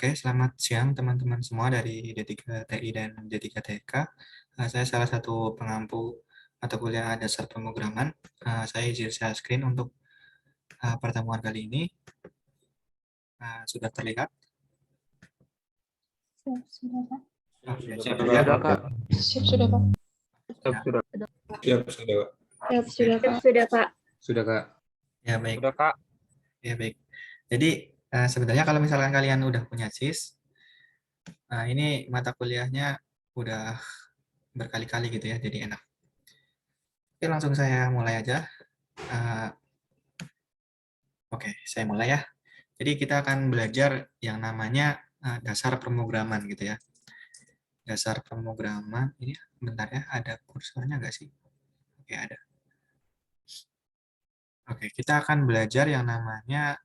Oke, selamat siang teman-teman semua dari D3TI dan D3TK. Saya salah satu pengampu mata kuliah dasar pemrograman. Saya izin share screen untuk pertemuan kali ini. Sudah terlihat? Sudah, Pak. Oke, Sudah, siap ya. Kak. Sudah, Pak. Sudah. Siap, sudah, Pak. Sudah, Pak. Sudah, Pak. Sudah, Kak. Ya, baik. Sudah, Kak. Ya, baik. Jadi, sebenarnya kalau misalkan kalian udah punya SIS, ini mata kuliahnya udah berkali-kali gitu ya, jadi enak. Oke, langsung saya mulai aja. Oke, saya mulai ya. Jadi kita akan belajar yang namanya dasar pemrograman gitu ya. Dasar pemrograman, ini bentar ya, ada kursornya nggak sih? Oke, ada. Oke, kita akan belajar yang namanya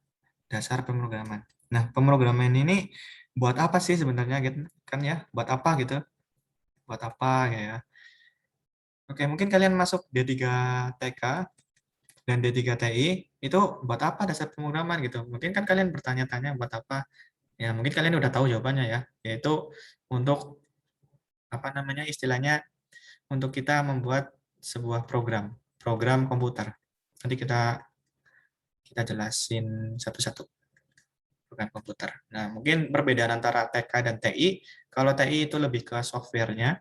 dasar pemrograman. Nah, pemrograman ini buat apa sih sebenarnya gitu kan ya? Buat apa gitu? Buat apa ya? Oke, mungkin kalian masuk D3TK dan D3TI itu buat apa dasar pemrograman gitu? Mungkin kan kalian bertanya-tanya buat apa? Ya, mungkin kalian udah tahu jawabannya ya, yaitu untuk apa namanya istilahnya untuk kita membuat sebuah program komputer. Nanti kita jelasin satu-satu program komputer. Nah, mungkin perbedaan antara TK dan TI, kalau TI itu lebih ke softwarenya.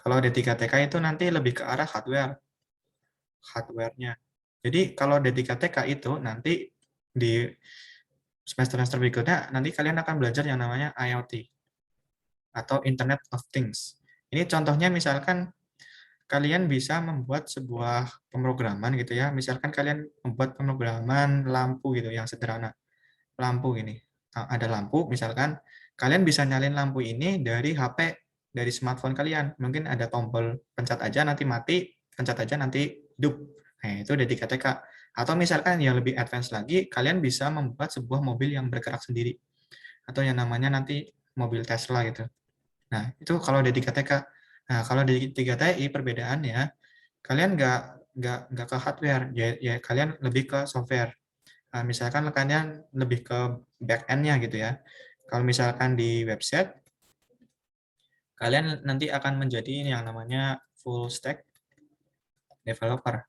Kalau D3TK itu nanti lebih ke arah hardware-nya. Jadi kalau D3TK itu nanti di semester berikutnya nanti kalian akan belajar yang namanya IoT atau Internet of Things. Ini contohnya misalkan kalian bisa membuat sebuah pemrograman gitu ya. Misalkan kalian membuat pemrograman lampu gitu yang sederhana. Lampu gini. Nah, ada lampu misalkan kalian bisa nyalin lampu ini dari HP, dari smartphone kalian. Mungkin ada tombol pencet aja nanti mati, pencet aja nanti hidup. Nah, itu udah TK. Atau misalkan yang lebih advance lagi, kalian bisa membuat sebuah mobil yang bergerak sendiri. Atau yang namanya nanti mobil Tesla gitu. Nah, itu kalau D3TK. Nah, kalau D3TI perbedaannya, kalian nggak ke hardware, ya kalian lebih ke software. Nah, misalkan kalian lebih ke back-end-nya gitu ya. Kalau misalkan di website, kalian nanti akan menjadi yang namanya full stack developer.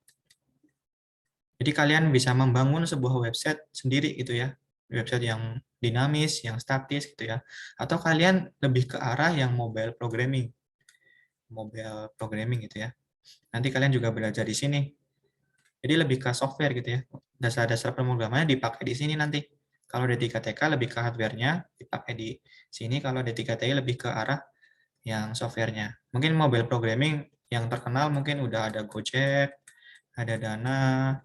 Jadi kalian bisa membangun sebuah website sendiri gitu ya. Website yang dinamis, yang statis gitu ya. Atau kalian lebih ke arah yang mobile programming gitu ya. Nanti kalian juga belajar di sini. Jadi lebih ke software gitu ya. Dasar-dasar pemrogramannya dipakai di sini nanti. Kalau D3TK lebih ke hardware-nya dipakai di sini. Kalau D3TI lebih ke arah yang software-nya. Mungkin mobile programming yang terkenal mungkin udah ada Gojek, ada Dana,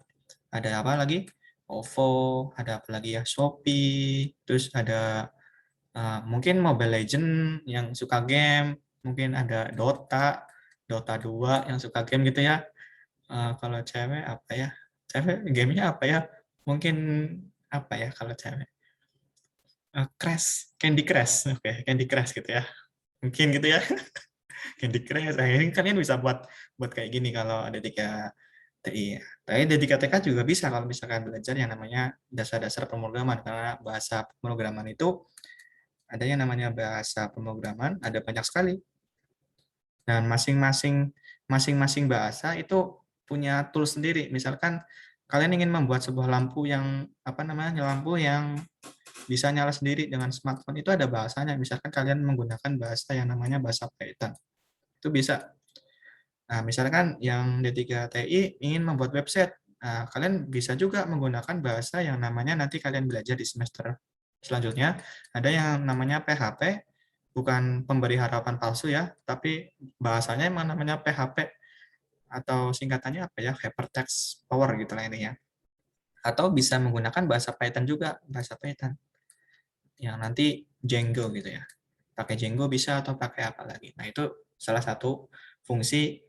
ada apa lagi? OVO, ada apa lagi ya? Shopee, terus ada mungkin Mobile Legend yang suka game, mungkin ada Dota 2 yang suka game gitu ya. Kalau cewek apa ya? Cewek gamenya apa ya? Mungkin apa ya kalau cewek? Candy Crush. Oke, Candy Crush gitu ya. Mungkin gitu ya. Candy Crush. Nah, ini kalian bisa buat kayak gini kalau ada 3TI. Tapi ada 3TK juga bisa kalau misalkan belajar yang namanya dasar-dasar pemrograman karena bahasa pemrograman itu ada yang namanya bahasa pemrograman, ada banyak sekali. Dan masing-masing bahasa itu punya tools sendiri. Misalkan kalian ingin membuat sebuah lampu yang lampu yang bisa nyala sendiri dengan smartphone itu ada bahasanya. Misalkan kalian menggunakan bahasa yang namanya bahasa Python. Itu bisa. Nah, misalkan yang D3TI ingin membuat website, nah, kalian bisa juga menggunakan bahasa yang namanya nanti kalian belajar di semester selanjutnya. Ada yang namanya PHP, bukan pemberi harapan palsu ya, tapi bahasanya emang namanya PHP atau singkatannya apa ya, Hypertext Power gitu lah ini ya. Atau bisa menggunakan bahasa Python juga, bahasa Python yang nanti Django gitu ya. Pakai Django bisa atau pakai apa lagi. Nah, itu salah satu fungsi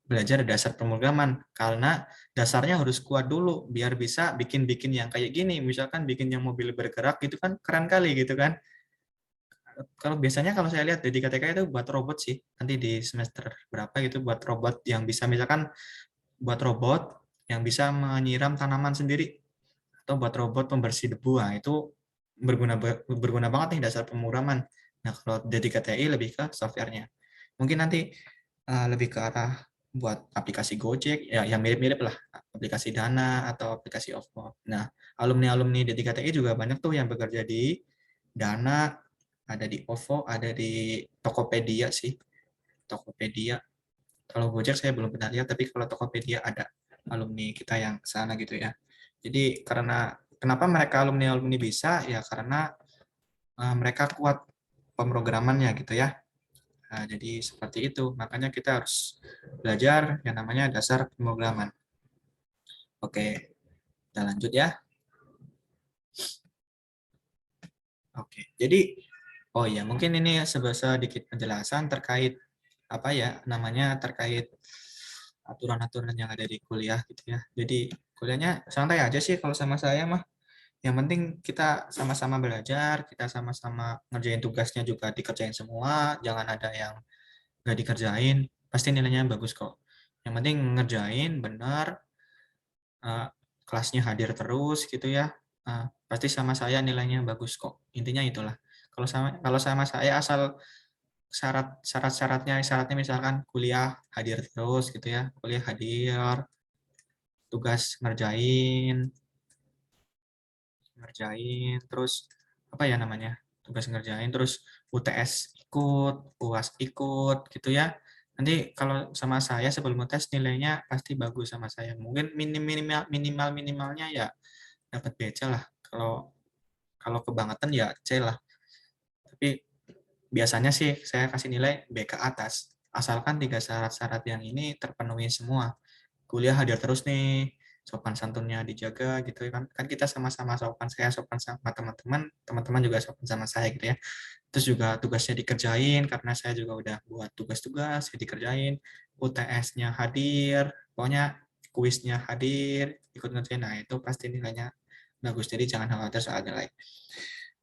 belajar dasar pemrograman karena dasarnya harus kuat dulu biar bisa bikin-bikin yang kayak gini. Misalkan bikin yang mobil bergerak gitu kan keren kali gitu kan. Kalau biasanya kalau saya lihat di KTK itu buat robot sih. Nanti di semester berapa gitu buat robot yang bisa misalkan buat robot yang bisa menyiram tanaman sendiri atau buat robot pembersih debu. Nah, itu berguna banget nih dasar pemrograman. Nah, kalau D3TI lebih ke software-nya. Mungkin nanti lebih ke arah buat aplikasi Gojek, ya yang mirip-mirip lah, aplikasi Dana atau aplikasi OVO. Nah, alumni-alumni D3TI juga banyak tuh yang bekerja di Dana, ada di OVO, ada di Tokopedia sih. Tokopedia. Kalau Gojek saya belum pernah lihat, tapi kalau Tokopedia ada alumni kita yang ke sana gitu ya. Jadi karena kenapa mereka alumni-alumni bisa? Ya karena mereka kuat pemrogramannya gitu ya. Nah, jadi seperti itu. Makanya kita harus belajar yang namanya dasar pemrograman. Oke, kita lanjut ya. Oke, jadi oh ya mungkin ini sedikit penjelasan terkait apa ya namanya terkait aturan-aturan yang ada di kuliah gitu ya. Jadi kuliahnya santai aja sih kalau sama saya mah. Yang penting kita sama-sama belajar, kita sama-sama ngerjain tugasnya juga dikerjain semua, jangan ada yang nggak dikerjain, pasti nilainya bagus kok. Yang penting ngerjain benar, kelasnya hadir terus gitu ya, pasti sama saya nilainya bagus kok. Intinya itulah. Kalau sama saya asal syaratnya misalkan kuliah hadir terus gitu ya, kuliah hadir, tugas ngerjain terus apa ya namanya tugas ngerjain terus UTS ikut UAS ikut gitu ya nanti kalau sama saya sebelum UTS nilainya pasti bagus sama saya mungkin minimalnya ya dapat B C lah kalau kalau kebangetan ya C lah tapi biasanya sih saya kasih nilai B ke atas asalkan 3 syarat-syarat yang ini terpenuhi semua kuliah hadir terus nih sopan santunnya dijaga gitu kan kan kita sama-sama sopan saya sopan sama teman-teman teman-teman juga sopan sama saya gitu ya terus juga tugasnya dikerjain karena saya juga udah buat tugas-tugas ya dikerjain UTS-nya hadir pokoknya kuisnya hadir ikut ngerjain nah itu pasti nilainya bagus jadi jangan khawatir soal nilai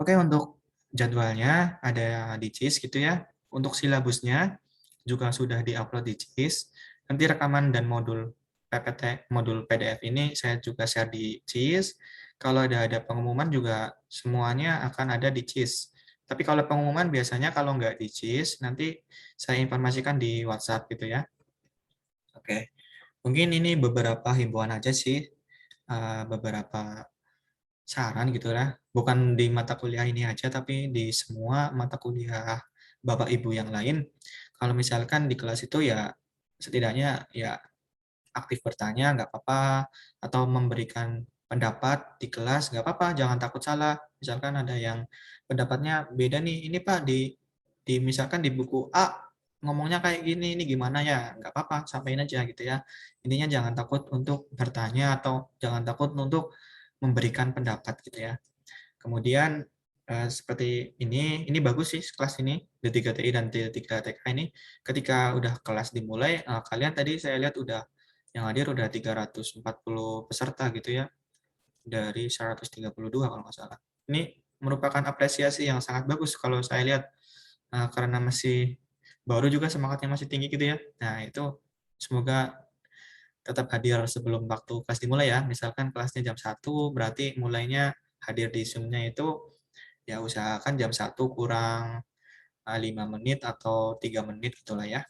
oke untuk jadwalnya ada di CIS gitu ya untuk silabusnya juga sudah diupload di CIS nanti rekaman dan modul PPT modul PDF ini saya juga share di CIS. Kalau ada pengumuman juga semuanya akan ada di CIS. Tapi kalau pengumuman biasanya kalau nggak di CIS, nanti saya informasikan di WhatsApp gitu ya. Oke, mungkin ini beberapa himbauan aja sih, beberapa saran gitu ya. Bukan di mata kuliah ini aja, tapi di semua mata kuliah Bapak Ibu yang lain. Kalau misalkan di kelas itu ya setidaknya ya aktif bertanya nggak apa-apa atau memberikan pendapat di kelas nggak apa-apa jangan takut salah misalkan ada yang pendapatnya beda nih ini Pak di misalkan di buku A ngomongnya kayak gini ini gimana ya nggak apa-apa sampaikan aja gitu ya intinya jangan takut untuk bertanya atau jangan takut untuk memberikan pendapat gitu ya kemudian seperti ini bagus sih kelas ini D3TI dan D3TK ini ketika udah kelas dimulai kalian tadi saya lihat udah yang hadir udah 340 peserta gitu ya dari 132 kalau nggak salah. Ini merupakan apresiasi yang sangat bagus kalau saya lihat karena masih baru juga semangatnya masih tinggi gitu ya. Nah itu semoga tetap hadir sebelum waktu kelas dimulai ya. Misalkan kelasnya jam 1 berarti mulainya hadir di Zoom-nya itu ya usahakan jam 1 kurang 5 menit atau 3 menit gitulah ya.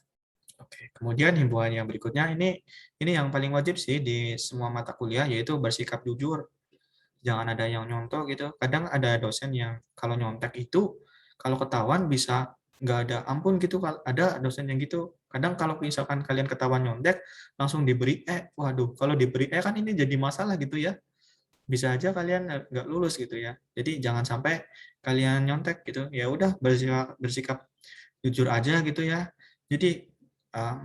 Oke, kemudian himbauan yang berikutnya ini yang paling wajib sih di semua mata kuliah yaitu bersikap jujur. Jangan ada yang nyontoh gitu. Kadang ada dosen yang kalau nyontek itu kalau ketahuan bisa nggak ada ampun gitu. Ada dosen yang gitu. Kadang kalau misalkan kalian ketahuan nyontek langsung diberi waduh kalau diberi kan ini jadi masalah gitu ya. Bisa aja kalian nggak lulus gitu ya. Jadi jangan sampai kalian nyontek gitu. Ya udah bersikap jujur aja gitu ya. Jadi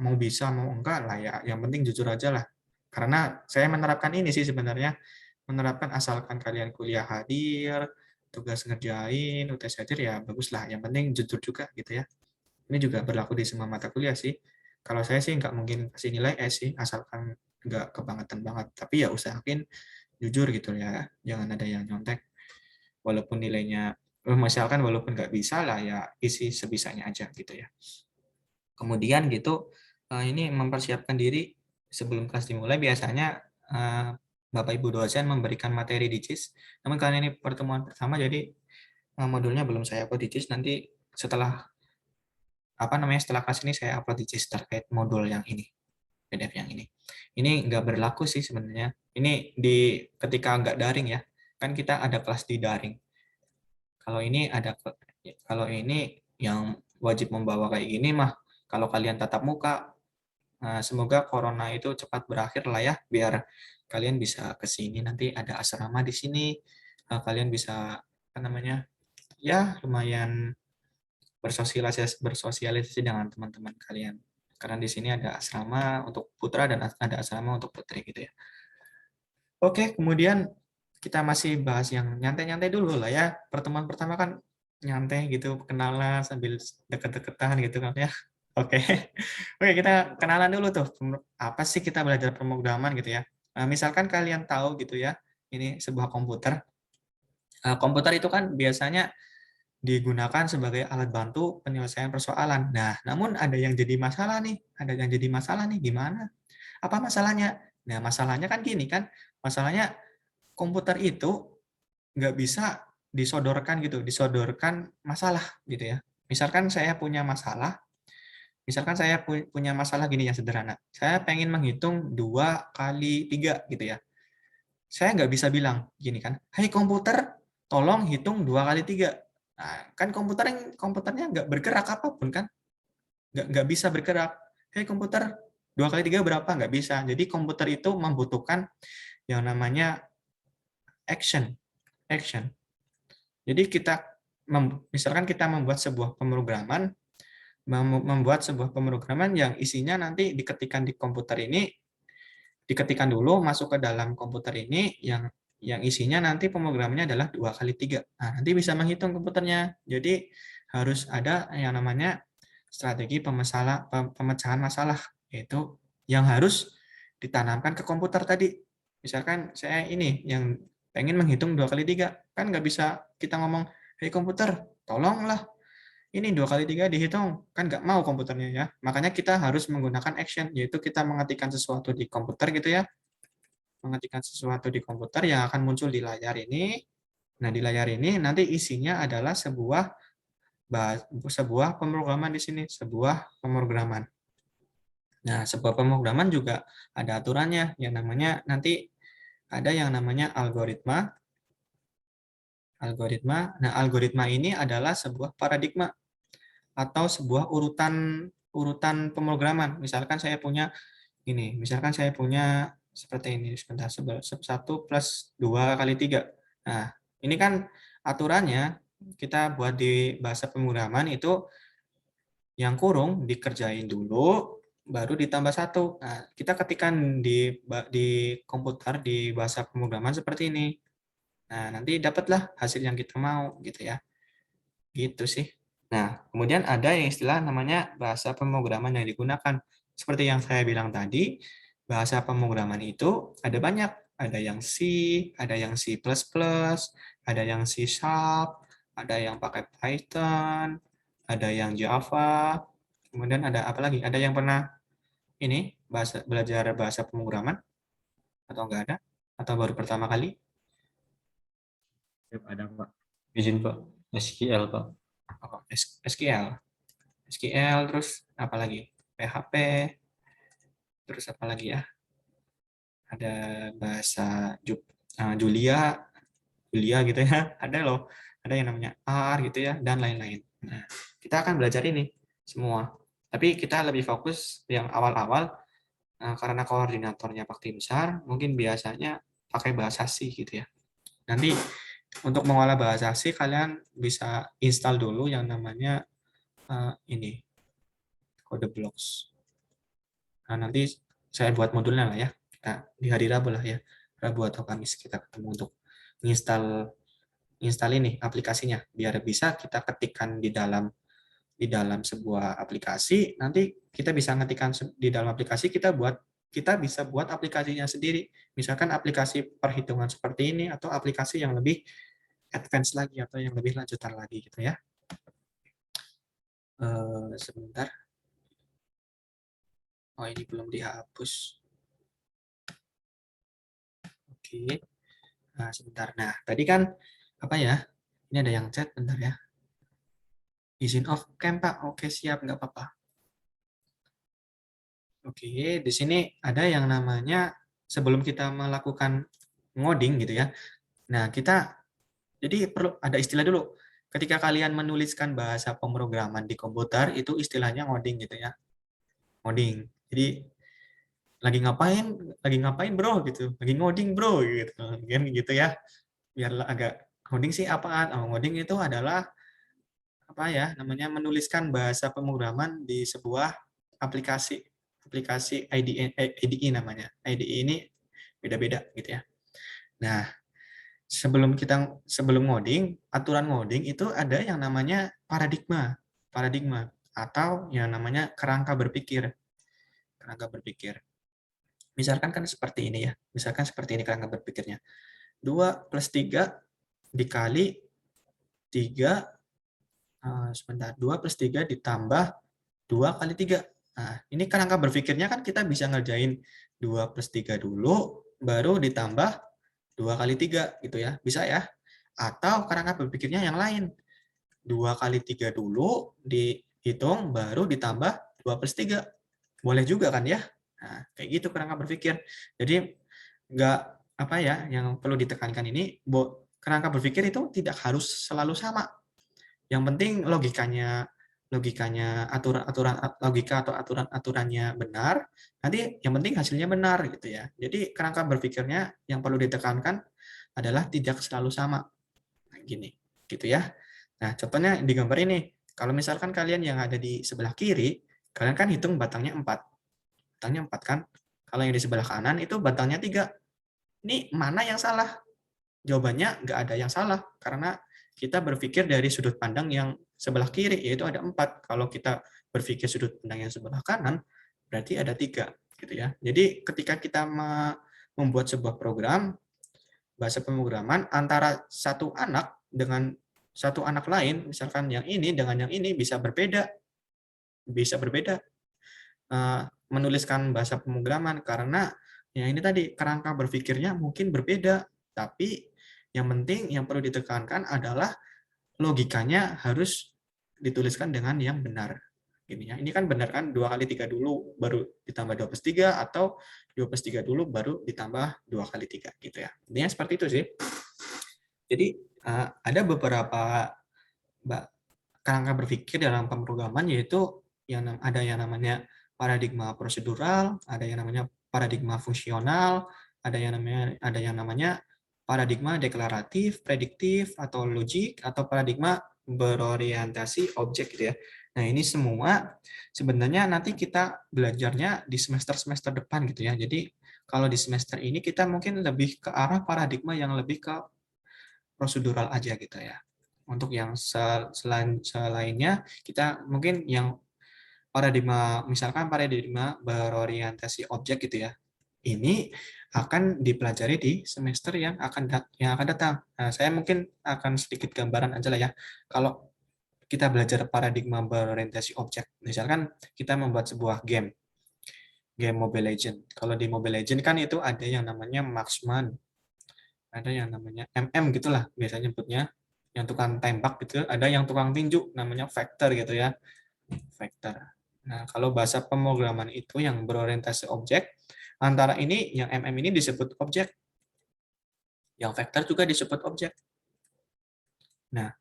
mau bisa mau enggak lah ya, yang penting jujur aja lah. Karena saya menerapkan ini sih sebenarnya, menerapkan asalkan kalian kuliah hadir, tugas ngerjain, UTS hadir ya bagus lah. Yang penting jujur juga gitu ya. Ini juga berlaku di semua mata kuliah sih. Kalau saya sih nggak mungkin kasih nilai sih, asalkan nggak kebangetan banget. Tapi ya usahakin jujur gitu ya, jangan ada yang nyontek. Walaupun nilainya, misalkan walaupun nggak bisa lah ya isi sebisanya aja gitu ya. Kemudian gitu, ini mempersiapkan diri sebelum kelas dimulai biasanya Bapak Ibu dosen memberikan materi di CIS. Namun karena ini pertemuan pertama jadi modulnya belum saya upload di JIS, nanti setelah setelah kelas ini saya upload di JIS terkait modul yang ini, PDF yang ini. Ini nggak berlaku sih sebenarnya. Ini ketika nggak daring ya, kan kita ada kelas di daring. Kalau ini yang wajib membawa kayak gini mah, kalau kalian tatap muka, semoga corona itu cepat berakhir lah ya, biar kalian bisa ke sini, nanti ada asrama di sini, kalian bisa ya lumayan bersosialisasi dengan teman-teman kalian. Karena di sini ada asrama untuk putra dan ada asrama untuk putri gitu ya. Oke, kemudian kita masih bahas yang nyantai-nyantai dulu lah ya. Pertemuan pertama kan nyantai gitu, kenalan sambil deket-deketan gitu kan ya. Oke. Oke, kita kenalan dulu tuh. Apa sih kita belajar pemrograman gitu ya. Nah, misalkan kalian tahu gitu ya, ini sebuah komputer. Komputer itu kan biasanya digunakan sebagai alat bantu penyelesaian persoalan. Nah, namun ada yang jadi masalah nih. Ada yang jadi masalah nih, gimana? Apa masalahnya? Nah, masalahnya kan gini kan. Masalahnya komputer itu nggak bisa disodorkan masalah gitu ya. Misalkan saya punya masalah gini yang sederhana. Saya pengen menghitung 2 kali 3 gitu ya. Saya nggak bisa bilang gini kan, "Hai komputer, tolong hitung 2 kali 3." Nah, kan komputernya nggak bergerak apapun kan, nggak bisa bergerak. "Hei komputer, 2 kali 3 berapa?" Nggak bisa. Jadi komputer itu membutuhkan yang namanya action. Action. Jadi misalkan kita membuat sebuah pemrograman yang isinya nanti diketikkan di komputer ini, diketikkan dulu masuk ke dalam komputer ini yang isinya nanti pemrogramannya adalah 2 kali 3. Nah, nanti bisa menghitung komputernya. Jadi harus ada yang namanya strategi pemecahan masalah, yaitu yang harus ditanamkan ke komputer tadi. Misalkan saya ini yang pengen menghitung 2 kali 3, kan nggak bisa kita ngomong, "Hei komputer, tolonglah ini 2 kali 3 dihitung." Kan nggak mau komputernya ya. Makanya kita harus menggunakan action, yaitu kita mengetikkan sesuatu di komputer gitu ya. Mengetikkan sesuatu di komputer yang akan muncul di layar ini. Nah, di layar ini nanti isinya adalah sebuah pemrograman di sini, sebuah pemrograman. Nah, sebuah pemrograman juga ada aturannya, yang namanya nanti ada yang namanya algoritma. Nah, algoritma ini adalah sebuah paradigma atau sebuah urutan pemrograman. Misalkan saya punya seperti ini, sebentar, 1 plus 2 kali 3. Nah, ini kan aturannya kita buat di bahasa pemrograman itu yang kurung dikerjain dulu, baru ditambah 1. Nah, kita ketikkan di komputer, di bahasa pemrograman seperti ini. Nah, nanti dapatlah hasil yang kita mau, gitu ya. Gitu sih. Nah, kemudian ada yang istilah namanya bahasa pemrograman yang digunakan. Seperti yang saya bilang tadi, bahasa pemrograman itu ada banyak. Ada yang C, ada yang C++, ada yang C#, ada yang pakai Python, ada yang Java, kemudian ada apa lagi? Ada yang pernah belajar bahasa pemrograman? Atau enggak ada? Atau baru pertama kali? Ada Pak. Izin Pak. SQL Pak. Oh, SQL, terus apa lagi? PHP, terus apa lagi ya? Ada bahasa Julia gitu ya. Ada loh, ada yang namanya R gitu ya, dan lain-lain. Nah, kita akan belajar ini semua. Tapi kita lebih fokus yang awal-awal, karena koordinatornya Pak Timsar, mungkin biasanya pakai bahasa C gitu ya. Nanti untuk mengolah bahasa C, kalian bisa install dulu yang namanya ini, Code Blocks. Nah, nanti saya buat modulnya lah ya. Kita di hari Rabu lah ya. Rabu atau Kamis kita ketemu untuk install ini aplikasinya, biar bisa kita ketikkan di dalam sebuah aplikasi. Nanti kita bisa ngetikkan di dalam aplikasi, kita bisa buat aplikasinya sendiri. Misalkan aplikasi perhitungan seperti ini, atau aplikasi yang lebih advance lagi, atau yang lebih lanjutan lagi gitu ya. Sebentar. Oh, ini belum dihapus. Oke. Nah, sebentar. Nah, tadi kan apa ya? Ini ada yang chat, bentar ya. Izin off cam, Pak. Oke, siap, nggak apa-apa. Oke, di sini ada yang namanya, sebelum kita melakukan ngoding gitu ya. Nah, kita, jadi perlu ada istilah dulu. Ketika kalian menuliskan bahasa pemrograman di komputer, itu istilahnya ngoding gitu ya. Ngoding. Jadi, lagi ngapain bro gitu, lagi ngoding bro gitu kan gitu ya, biar agak ngoding sih apaan. Ngoding itu adalah apa ya namanya, menuliskan bahasa pemrograman di sebuah aplikasi aplikasi IDE namanya. IDE ini beda-beda gitu ya. Nah, sebelum ngoding, aturan ngoding itu ada yang namanya paradigma atau yang namanya kerangka berpikir. Misalkan kan seperti ini ya. Misalkan seperti ini kerangka berpikirnya. 2 plus 3 dikali 3, sebentar, 2 plus 3 ditambah 2 kali 3. Nah, ini kerangka berpikirnya kan kita bisa ngerjain 2 plus 3 dulu, baru ditambah 2 kali 3 gitu ya. Bisa ya. Atau kerangka berpikirnya yang lain. 2 kali 3 dulu, dihitung, baru ditambah 2 plus 3. Boleh juga kan ya? Nah, kayak gitu kerangka berpikir. Jadi nggak apa ya, yang perlu ditekankan ini, kerangka berpikir itu tidak harus selalu sama. Yang penting logikanya aturan-aturan logika atau aturan-aturannya benar, nanti yang penting hasilnya benar gitu ya. Jadi kerangka berpikirnya yang perlu ditekankan adalah tidak selalu sama. Nah, gini, gitu ya. Nah, contohnya di gambar ini, kalau misalkan kalian yang ada di sebelah kiri, kalian kan hitung batangnya 4. Batangnya 4 kan? Kalau yang di sebelah kanan itu batangnya 3. Ini mana yang salah? Jawabannya nggak ada yang salah, karena kita berpikir dari sudut pandang yang sebelah kiri, yaitu ada 4. Kalau kita berpikir sudut pandang yang sebelah kanan, berarti ada 3. Gitu ya. Jadi ketika kita membuat sebuah program, bahasa pemrograman, antara satu anak dengan satu anak lain, misalkan yang ini dengan yang ini bisa berbeda. Menuliskan bahasa pemrograman, karena ya ini tadi kerangka berpikirnya mungkin berbeda, tapi yang penting yang perlu ditekankan adalah logikanya harus dituliskan dengan yang benar. Gini ya. Ini kan benar kan, 2 kali 3 dulu baru ditambah 2 plus 3, atau 2 plus 3 dulu baru ditambah 2 kali 3 gitu ya. Intinya seperti itu sih. Jadi ada beberapa kerangka berpikir dalam pemrograman, yaitu ada yang namanya paradigma prosedural, ada yang namanya paradigma fungsional, ada yang namanya paradigma deklaratif, prediktif, atau logik, atau paradigma berorientasi objek gitu ya. Nah, ini semua sebenarnya nanti kita belajarnya di semester-semester depan gitu ya. Jadi kalau di semester ini kita mungkin lebih ke arah paradigma yang lebih ke prosedural aja gitu ya. Untuk yang selainnya kita mungkin yang paradigma, misalkan paradigma berorientasi objek gitu ya. Ini akan dipelajari di semester yang akan datang. Nah, saya mungkin akan sedikit gambaran aja lah ya. Kalau kita belajar paradigma berorientasi objek, misalkan kita membuat sebuah game Mobile Legend. Kalau di Mobile Legend kan itu ada yang namanya marksman, ada yang namanya MM gitulah biasanya nyebutnya, yang tukang tembak gitu, ada yang tukang tinju namanya vector gitu ya, vector. Nah, kalau bahasa pemrograman itu yang berorientasi objek, antara ini yang MM ini disebut objek, yang vector juga disebut objek. Nah,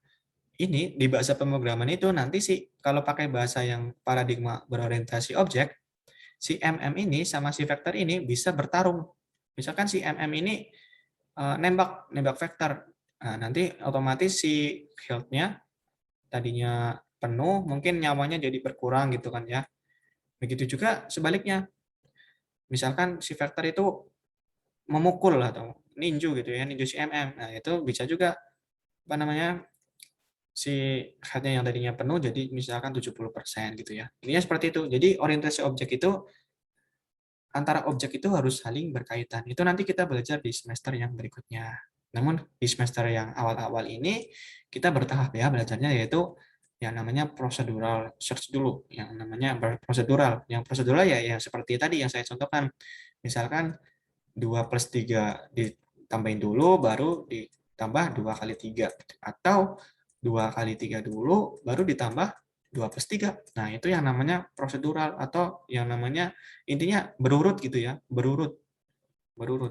ini di bahasa pemrograman itu nanti sih kalau pakai bahasa yang paradigma berorientasi objek, si MM ini sama si vector ini bisa bertarung. Misalkan si MM ini nembak vektor. Nah, nanti otomatis si health-nya tadinya penuh, mungkin nyawanya jadi berkurang gitu kan ya. Begitu juga sebaliknya. Misalkan si vektor itu memukul atau ninju gitu ya, ninju si MM. Nah, itu bisa juga apa namanya, si health-nya yang tadinya penuh jadi misalkan 70% gitu ya. Intinya seperti itu. Jadi orientasi objek itu, antara objek itu harus saling berkaitan. Itu nanti kita belajar di semester yang berikutnya. Namun di semester yang awal-awal ini kita bertahap ya belajarnya, yaitu yang namanya procedural search dulu, yang namanya prosedural. Yang prosedural ya yang seperti tadi yang saya contohkan. Misalkan 2 plus 3 ditambahin dulu, baru tambah 2 kali 3. Atau 2 kali 3 dulu, baru ditambah 2+3. Nah, itu yang namanya prosedural atau yang namanya intinya berurut gitu ya, berurut.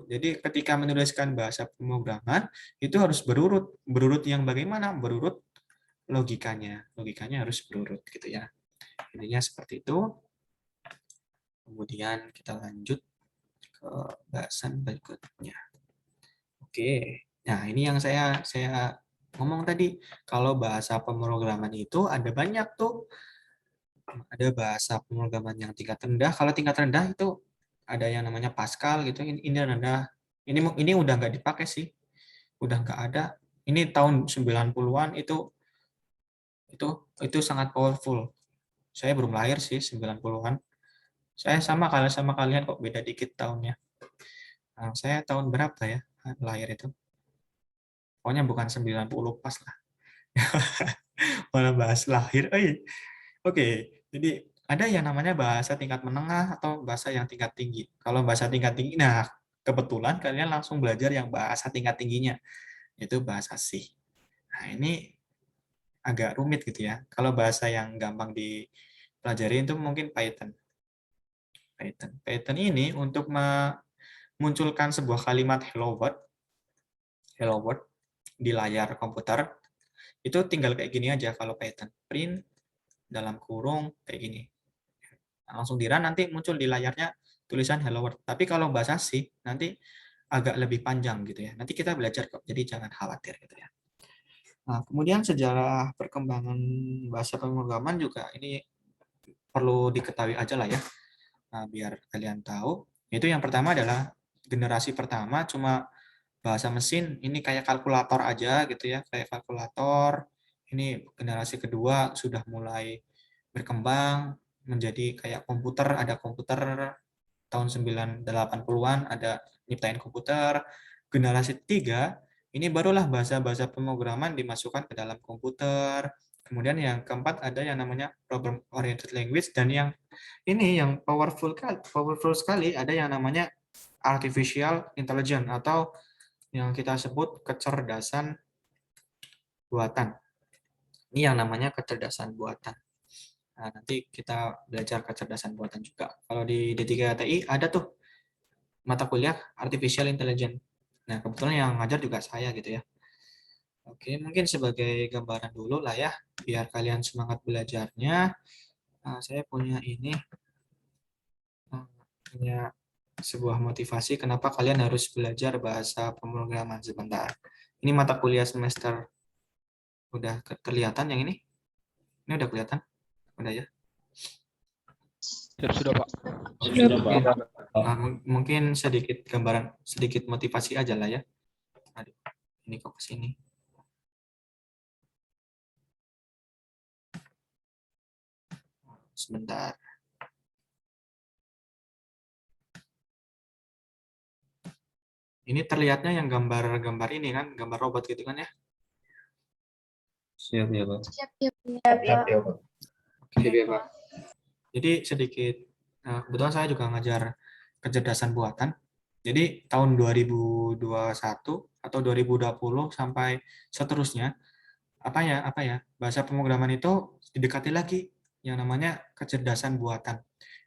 Jadi ketika menuliskan bahasa pemrograman itu harus berurut. Berurut yang bagaimana? Berurut logikanya. Logikanya harus berurut gitu ya. Intinya seperti itu. Kemudian kita lanjut ke bahasan berikutnya. Oke. Nah, ini yang saya ngomong tadi. Kalau bahasa pemrograman itu ada banyak tuh. Ada bahasa pemrograman yang tingkat rendah. Kalau tingkat rendah itu ada yang namanya Pascal gitu. Ini rendah. Ini udah nggak dipakai sih. Udah nggak ada. Ini tahun 90-an itu sangat powerful. Saya belum lahir sih 90-an. Saya sama kalian kok, beda dikit tahunnya. Nah, saya tahun berapa ya lahir itu? Pokoknya bukan 90 pas lah. Mana bahas lahir. Oke, jadi ada yang namanya bahasa tingkat menengah atau bahasa yang tingkat tinggi. Kalau bahasa tingkat tinggi, nah kebetulan kalian langsung belajar yang bahasa tingkat tingginya, itu bahasa C. Nah, ini agak rumit gitu ya. Kalau bahasa yang gampang dipelajari itu mungkin Python. Python ini untuk memunculkan sebuah kalimat hello world di layar komputer, itu tinggal kayak gini aja kalau Python. Print dalam kurung kayak gini. Langsung di run, nanti muncul di layarnya tulisan hello world. Tapi kalau bahasa C nanti agak lebih panjang gitu ya. Nanti kita belajar kok, jadi jangan khawatir gitu ya. Nah, kemudian sejarah perkembangan bahasa pemrograman juga ini perlu diketahui aja lah ya. Nah, biar kalian tahu. Itu yang pertama adalah generasi pertama cuma bahasa mesin, ini kayak kalkulator aja gitu ya, kayak kalkulator. Ini generasi kedua sudah mulai berkembang menjadi kayak komputer, ada komputer tahun 80-an, ada nyiptain komputer. Generasi ketiga, ini barulah bahasa-bahasa pemrograman dimasukkan ke dalam komputer. Kemudian yang keempat ada yang namanya problem oriented language, dan yang ini yang powerful sekali ada yang namanya artificial intelligence atau yang kita sebut kecerdasan buatan. Ini yang namanya kecerdasan buatan. Nah, nanti kita belajar kecerdasan buatan juga. Kalau di D3TI ada tuh mata kuliah artificial intelligence. Nah, kebetulan yang ngajar juga saya gitu ya. Oke, mungkin sebagai gambaran dulu lah ya, biar kalian semangat belajarnya. Nah, saya punya ini, punya sebuah motivasi kenapa kalian harus belajar bahasa pemrograman sebentar. Ini mata kuliah semester, udah kelihatan yang ini? Ini udah kelihatan? Udah ya? Sudah, Pak. Sudah, Pak. Mungkin sedikit gambaran, sedikit motivasi aja lah ya. Aduh, ini kok ke sini. Sebentar. Ini terlihatnya yang gambar-gambar ini kan, gambar robot gitu kan ya? Siap ya, Pak. Siap, Pak. Oke, Pak. Jadi sedikit, kebetulan saya juga ngajar kecerdasan buatan. Jadi tahun 2021 atau 2020 sampai seterusnya, apa ya, bahasa pemrograman itu didekati lagi yang namanya kecerdasan buatan.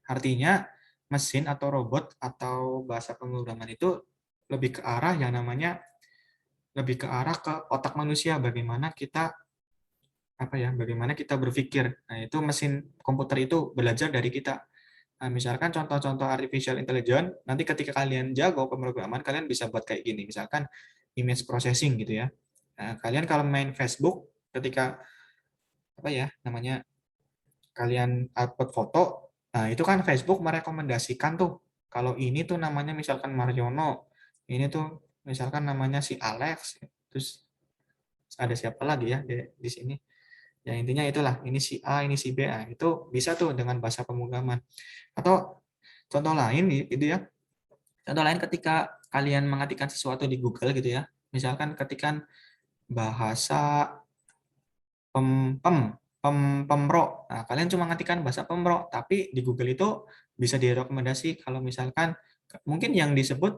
Artinya mesin atau robot atau bahasa pemrograman itu lebih ke arah yang namanya lebih ke arah ke otak manusia, bagaimana kita bagaimana kita berpikir. Nah, itu mesin komputer itu belajar dari kita. Nah, misalkan contoh-contoh artificial intelligence, nanti ketika kalian jago pemrograman, kalian bisa buat kayak gini. Misalkan image processing gitu ya. Nah, kalian kalau main Facebook, ketika namanya kalian upload foto, nah itu kan Facebook merekomendasikan tuh, kalau ini tuh namanya misalkan Mariono, ini tuh misalkan namanya si Alex, terus ada siapa lagi ya di sini. Ya intinya itulah, ini si A, ini si B, nah, itu bisa tuh dengan bahasa pemrograman. Atau contoh lain gitu ya, contoh lain ketika kalian mengetikkan sesuatu di Google gitu ya, misalkan ketikan bahasa pemro. Nah, kalian cuma ngetikkan bahasa pemro, tapi di Google itu bisa direkomendasi kalau misalkan mungkin yang disebut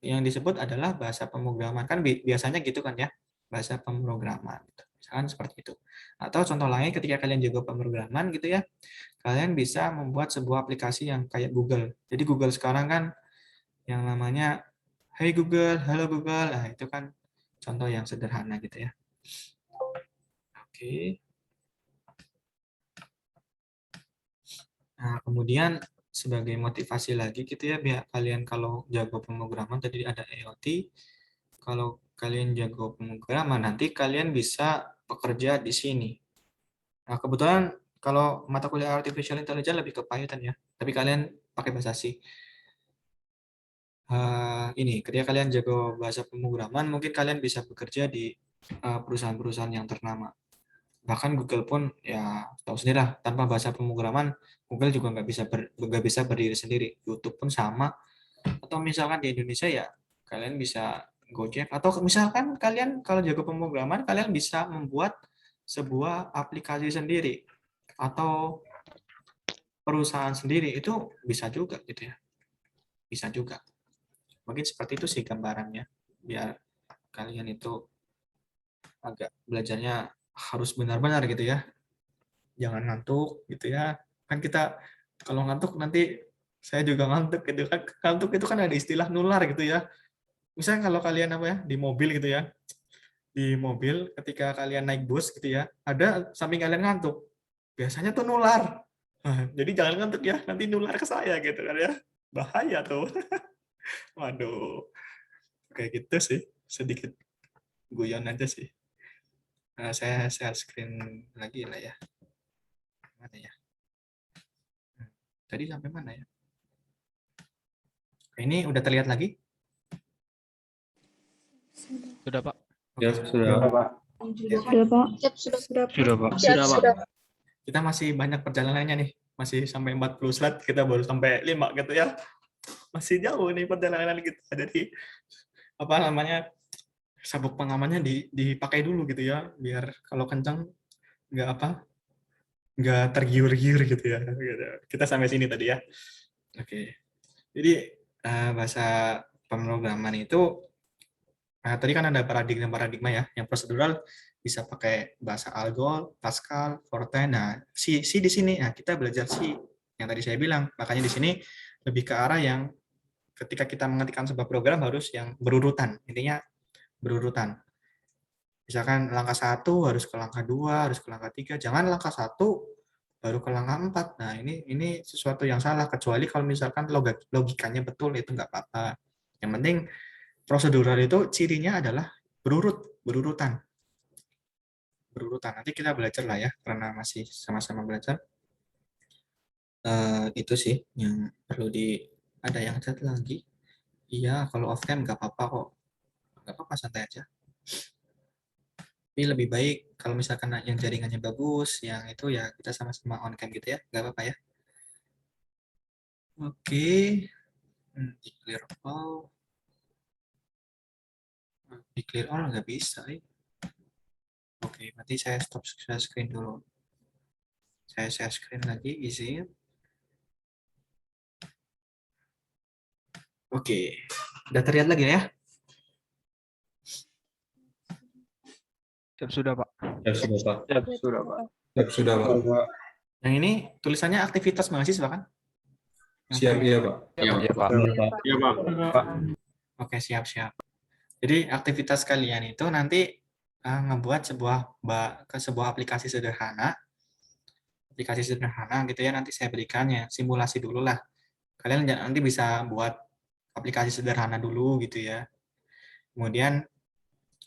yang disebut adalah bahasa pemrograman. Kan biasanya gitu kan ya, bahasa pemrograman. Misalkan seperti itu. Atau contoh lain ketika kalian jago pemrograman gitu ya, kalian bisa membuat sebuah aplikasi yang kayak Google. Jadi Google sekarang kan yang namanya Hey Google, Halo Google, nah itu kan contoh yang sederhana gitu ya. Oke. Nah, kemudian sebagai motivasi lagi gitu ya, biar kalian kalau jago pemrograman, tadi ada IoT, kalau kalian jago pemrograman, nanti kalian bisa bekerja di sini. Nah, kebetulan kalau mata kuliah Artificial Intelligence lebih ke Python ya, tapi kalian pakai bahasa C. Ini, ketika kalian jago bahasa pemrograman, mungkin kalian bisa bekerja di perusahaan-perusahaan yang ternama. Bahkan Google pun ya tahu sendiri lah, tanpa bahasa pemrograman Google juga nggak bisa berdiri sendiri. YouTube pun sama. Atau misalkan di Indonesia ya kalian bisa Gojek, atau misalkan kalian kalau jago pemrograman kalian bisa membuat sebuah aplikasi sendiri atau perusahaan sendiri, itu bisa juga gitu ya. Bisa juga. Mungkin seperti itu sih gambarannya, biar kalian itu agak belajarnya harus benar-benar gitu ya. Jangan ngantuk gitu ya. Kan kita kalau ngantuk nanti, saya juga ngantuk gitu kan. Ngantuk itu kan ada istilah nular gitu ya. Misalnya kalau kalian apa ya di mobil gitu ya. Di mobil ketika kalian naik bus gitu ya, ada samping kalian ngantuk. Biasanya tuh nular. Nah, jadi jangan ngantuk ya, nanti nular ke saya gitu kan ya. Bahaya tuh. Waduh. Kayak gitu sih. Sedikit guyon aja sih. Saya share screen lagi lah ya. Mana ya? Tadi sampai mana ya? Ini udah terlihat lagi? Sudah, Pak. Ya, sudah. Pak. Sudah, Pak. Sudah, Pak. Sudah. Kita masih banyak perjalanannya nih. Masih sampai 40 slide, kita baru sampai 5 gitu ya. Masih jauh nih perjalanan kita. Jadi apa namanya? Sabuk pengamannya dipakai dulu gitu ya, biar kalau kencang nggak tergiur-giur gitu ya. Gitu. Kita sampai sini tadi ya. Oke. Jadi bahasa pemrograman itu tadi kan ada paradigma ya, yang prosedural bisa pakai bahasa Algol, Pascal, Fortran. Nah, C di sini. Nah, kita belajar C yang tadi saya bilang. Makanya di sini lebih ke arah yang ketika kita mengetikkan sebuah program harus yang berurutan. Intinya berurutan. Misalkan langkah 1 harus ke langkah 2, harus ke langkah 3. Jangan langkah 1 baru ke langkah 4. Nah, ini sesuatu yang salah, kecuali kalau misalkan logikanya betul, itu nggak apa-apa. Yang penting prosedural itu cirinya adalah berurutan. Nanti kita belajar lah ya, karena masih sama-sama belajar. Itu sih yang perlu ada yang chat lagi. Iya, kalau off cam nggak apa-apa kok. Nggak apa-apa, santai aja. Tapi lebih baik kalau misalkan yang jaringannya bagus, yang itu ya kita sama-sama on cam gitu ya, nggak apa-apa ya. Oke, declare all. Declare all nggak bisa. Oke, berarti saya stop share screen dulu. Saya share screen lagi, izin. Oke, udah terlihat lagi ya? Sudah, Pak. Ya, sudah, Pak. Sudah, Pak. Ya, sudah, Pak. Yang ini tulisannya aktivitas mahasiswa kan? Siap, iya, Pak. Iya, Pak. Iya, Pak. Oke, siap-siap. Jadi aktivitas kalian itu nanti ngebuat sebuah aplikasi sederhana. Aplikasi sederhana gitu ya, nanti saya berikannya simulasi dulu lah. Kalian nanti bisa buat aplikasi sederhana dulu gitu ya. Kemudian,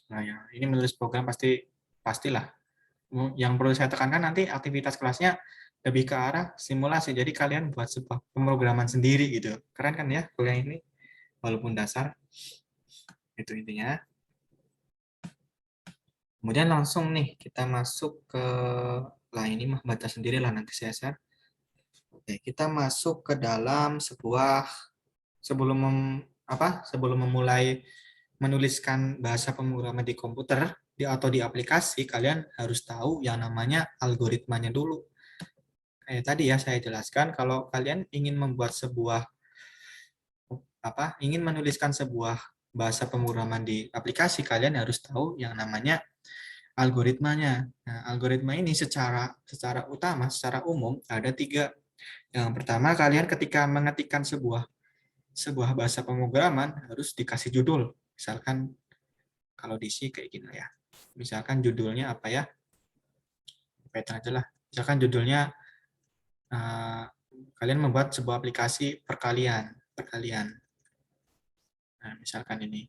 nah ya, ini menulis program pastilah. Yang perlu saya tekankan nanti aktivitas kelasnya lebih ke arah simulasi. Jadi kalian buat sebuah pemrograman sendiri gitu. Keren kan ya kuliah ini, walaupun dasar. Itu intinya. Kemudian langsung nih kita masuk ke ini mah baca sendiri lah, nanti saya share. Oke, kita masuk ke dalam sebelum memulai menuliskan bahasa pemrograman di komputer atau di aplikasi, kalian harus tahu yang namanya algoritmanya dulu. Kayak tadi ya saya jelaskan, kalau kalian ingin membuat sebuah ingin menuliskan sebuah bahasa pemrograman di aplikasi, kalian harus tahu yang namanya algoritmanya. Nah, algoritma ini secara umum ada 3. Yang pertama, kalian ketika mengetikkan sebuah bahasa pemrograman harus dikasih judul. Misalkan kalau di C kayak gini ya. Misalkan judulnya apa ya? Python aja lah. Misalkan judulnya kalian membuat sebuah aplikasi perkalian. Nah, misalkan ini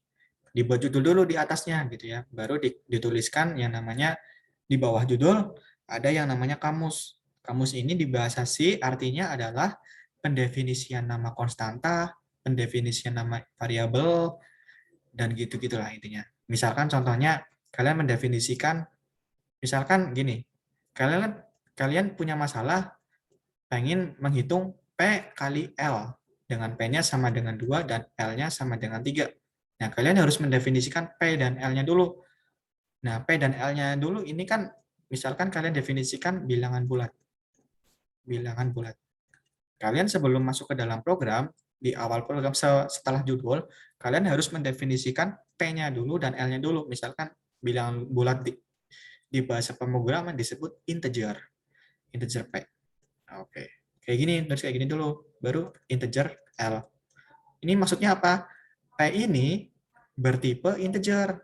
dibuat judul dulu di atasnya gitu ya. Baru dituliskan yang namanya di bawah judul ada yang namanya kamus. Kamus ini di bahasa C artinya adalah pendefinisian nama konstanta, pendefinisian nama variabel, dan gitu-gitulah intinya. Misalkan contohnya kalian mendefinisikan, misalkan gini, kalian punya masalah pengen menghitung P kali L, dengan P-nya sama dengan 2 dan L-nya sama dengan 3. Nah, kalian harus mendefinisikan P dan L-nya dulu. Nah, P dan L-nya dulu ini kan, misalkan kalian definisikan bilangan bulat. Kalian sebelum masuk ke dalam program, di awal program setelah judul, kalian harus mendefinisikan P-nya dulu dan L-nya dulu. Misalkan bilangan bulat di bahasa pemrograman disebut integer P. Oke. Kayak gini, terus kayak gini dulu. Baru integer L. Ini maksudnya apa? P ini bertipe integer.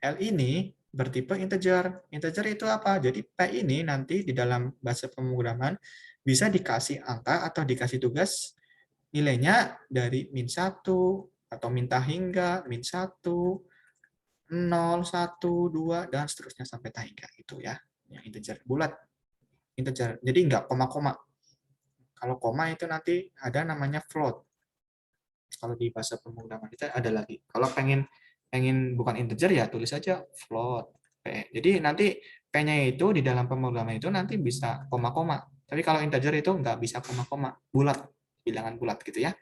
L ini bertipe integer. Integer itu apa? Jadi P ini nanti di dalam bahasa pemrograman bisa dikasih angka atau dikasih tugas nilainya dari -1 atau minta hingga -1, 0, 1, 2, dan seterusnya sampai hingga itu ya. Yang integer bulat. Integer. Jadi enggak koma-koma. Kalau koma itu nanti ada namanya float. Kalau di bahasa pemrograman kita ada lagi. Kalau pengen bukan integer ya tulis aja float P. Jadi nanti P-nya itu di dalam pemrograman itu nanti bisa koma-koma. Tapi kalau integer itu nggak bisa koma-koma, bulat, bilangan bulat gitu ya.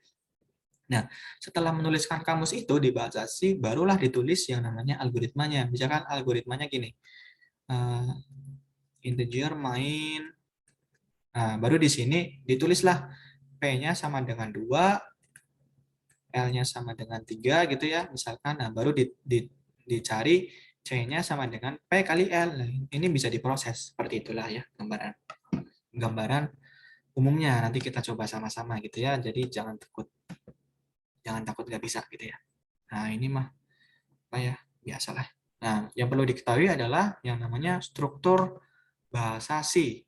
Nah, setelah menuliskan kamus itu di bahasa C, barulah ditulis yang namanya algoritmanya. Misalkan algoritmanya gini, integer main, nah baru di sini ditulislah P-nya sama dengan 2, L-nya sama dengan 3 gitu ya, misalkan. Nah, baru dicari C-nya sama dengan P kali L. Nah, ini bisa diproses. Seperti itulah ya gambaran umumnya. Nanti kita coba sama-sama gitu ya. Jadi jangan takut nggak bisa gitu ya. Nah, ini mah apa ya, biasalah. Nah, yang perlu diketahui adalah yang namanya struktur bahasa C.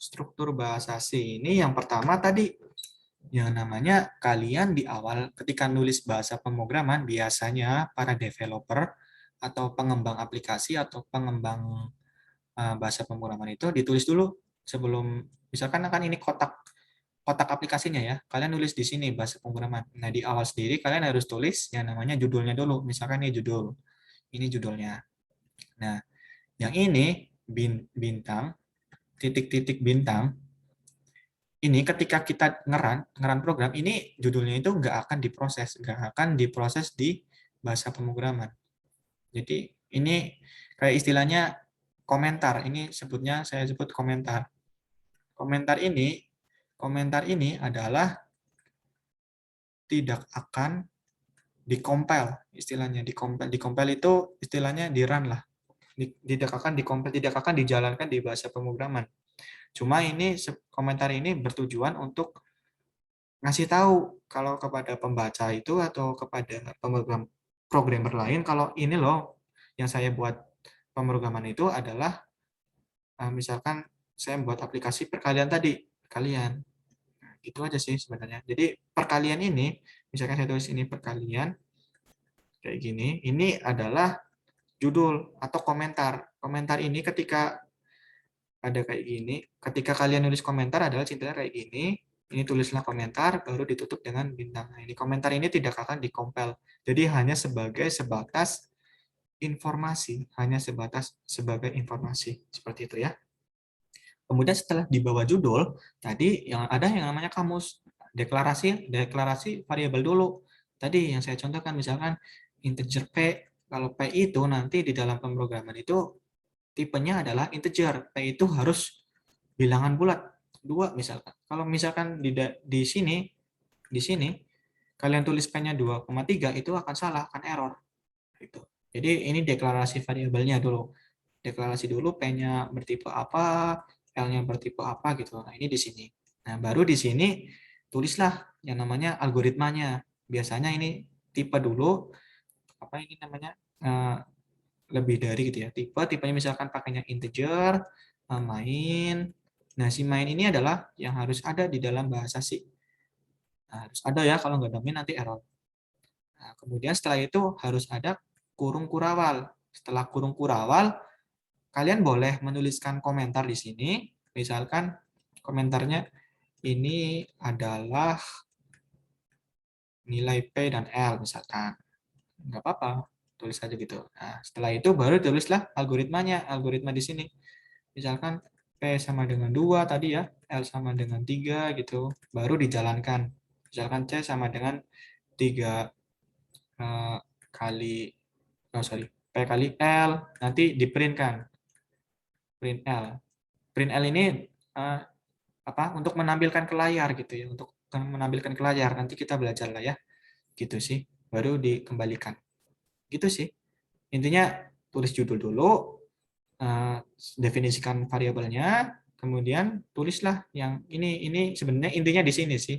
Struktur bahasa C ini yang pertama tadi, yang namanya kalian di awal ketika nulis bahasa pemrograman, biasanya para developer atau pengembang aplikasi atau pengembang bahasa pemrograman itu ditulis dulu sebelum, misalkan kan ini kotak aplikasinya ya, kalian nulis di sini bahasa pemrograman. Nah, di awal sendiri kalian harus tulis yang namanya judulnya dulu. Misalkan ini judul, ini judulnya. Nah, yang ini bintang, titik-titik bintang, ini ketika kita ngeran program, ini judulnya itu nggak akan diproses di bahasa pemrograman. Jadi ini kayak istilahnya komentar, ini saya sebut komentar. Komentar ini adalah tidak akan dikompil, istilahnya dikompil itu istilahnya di run lah, tidak akan dikompil, tidak akan dijalankan di bahasa pemrograman. Cuma ini komentar ini bertujuan untuk ngasih tahu kalau kepada pembaca itu atau kepada programmer lain kalau ini loh yang saya buat pemrograman itu adalah misalkan saya buat aplikasi perkalian tadi, perkalian. Nah, gitu aja sih sebenarnya. Jadi perkalian ini, misalkan saya tulis ini perkalian kayak gini, ini adalah judul atau komentar. Komentar ini ketika ada kayak gini, ketika kalian nulis komentar adalah cinta kayak gini, ini tulislah komentar, baru ditutup dengan bintang. Nah, ini komentar ini tidak akan dikompil. Jadi hanya sebatas informasi, sebagai informasi. Seperti itu ya. Kemudian setelah di bawah judul, tadi yang ada yang namanya kamus. Deklarasi variabel dulu. Tadi yang saya contohkan, misalkan integer P, kalau P itu nanti di dalam pemrograman itu tipenya adalah integer. P itu harus bilangan bulat, 2 misalkan. Kalau misalkan di sini kalian tulis p-nya 2,3 itu akan salah, akan error. Gitu. Jadi ini deklarasi variabelnya dulu. Deklarasi dulu p-nya bertipe apa, L-nya bertipe apa gitu. Nah, ini di sini. Nah, baru di sini tulislah yang namanya algoritmanya. Biasanya ini tipe dulu, apa ini namanya? Lebih dari gitu ya. Tipenya misalkan pakainya integer, main. Nah, si main ini adalah yang harus ada di dalam bahasa C. Nah, harus ada ya, kalau nggak ada main nanti error. Nah, kemudian setelah itu harus ada kurung kurawal. Setelah kurung kurawal, kalian boleh menuliskan komentar di sini. Misalkan komentarnya ini adalah nilai P dan L misalkan. Nggak apa-apa, tulis aja gitu. Nah, setelah itu baru tulislah algoritmanya, algoritma di sini. Misalkan P sama dengan 2 tadi ya, L sama dengan 3 gitu, baru dijalankan. Misalkan C sama dengan 3 kali, P kali L, nanti diprintkan. Print L. Print L ini untuk menampilkan ke layar gitu ya, untuk menampilkan ke layar. Nanti kita belajar lah ya. Gitu sih, baru dikembalikan. Gitu sih. Intinya tulis judul dulu, definisikan variabelnya, kemudian tulislah yang ini sebenarnya intinya di sini sih.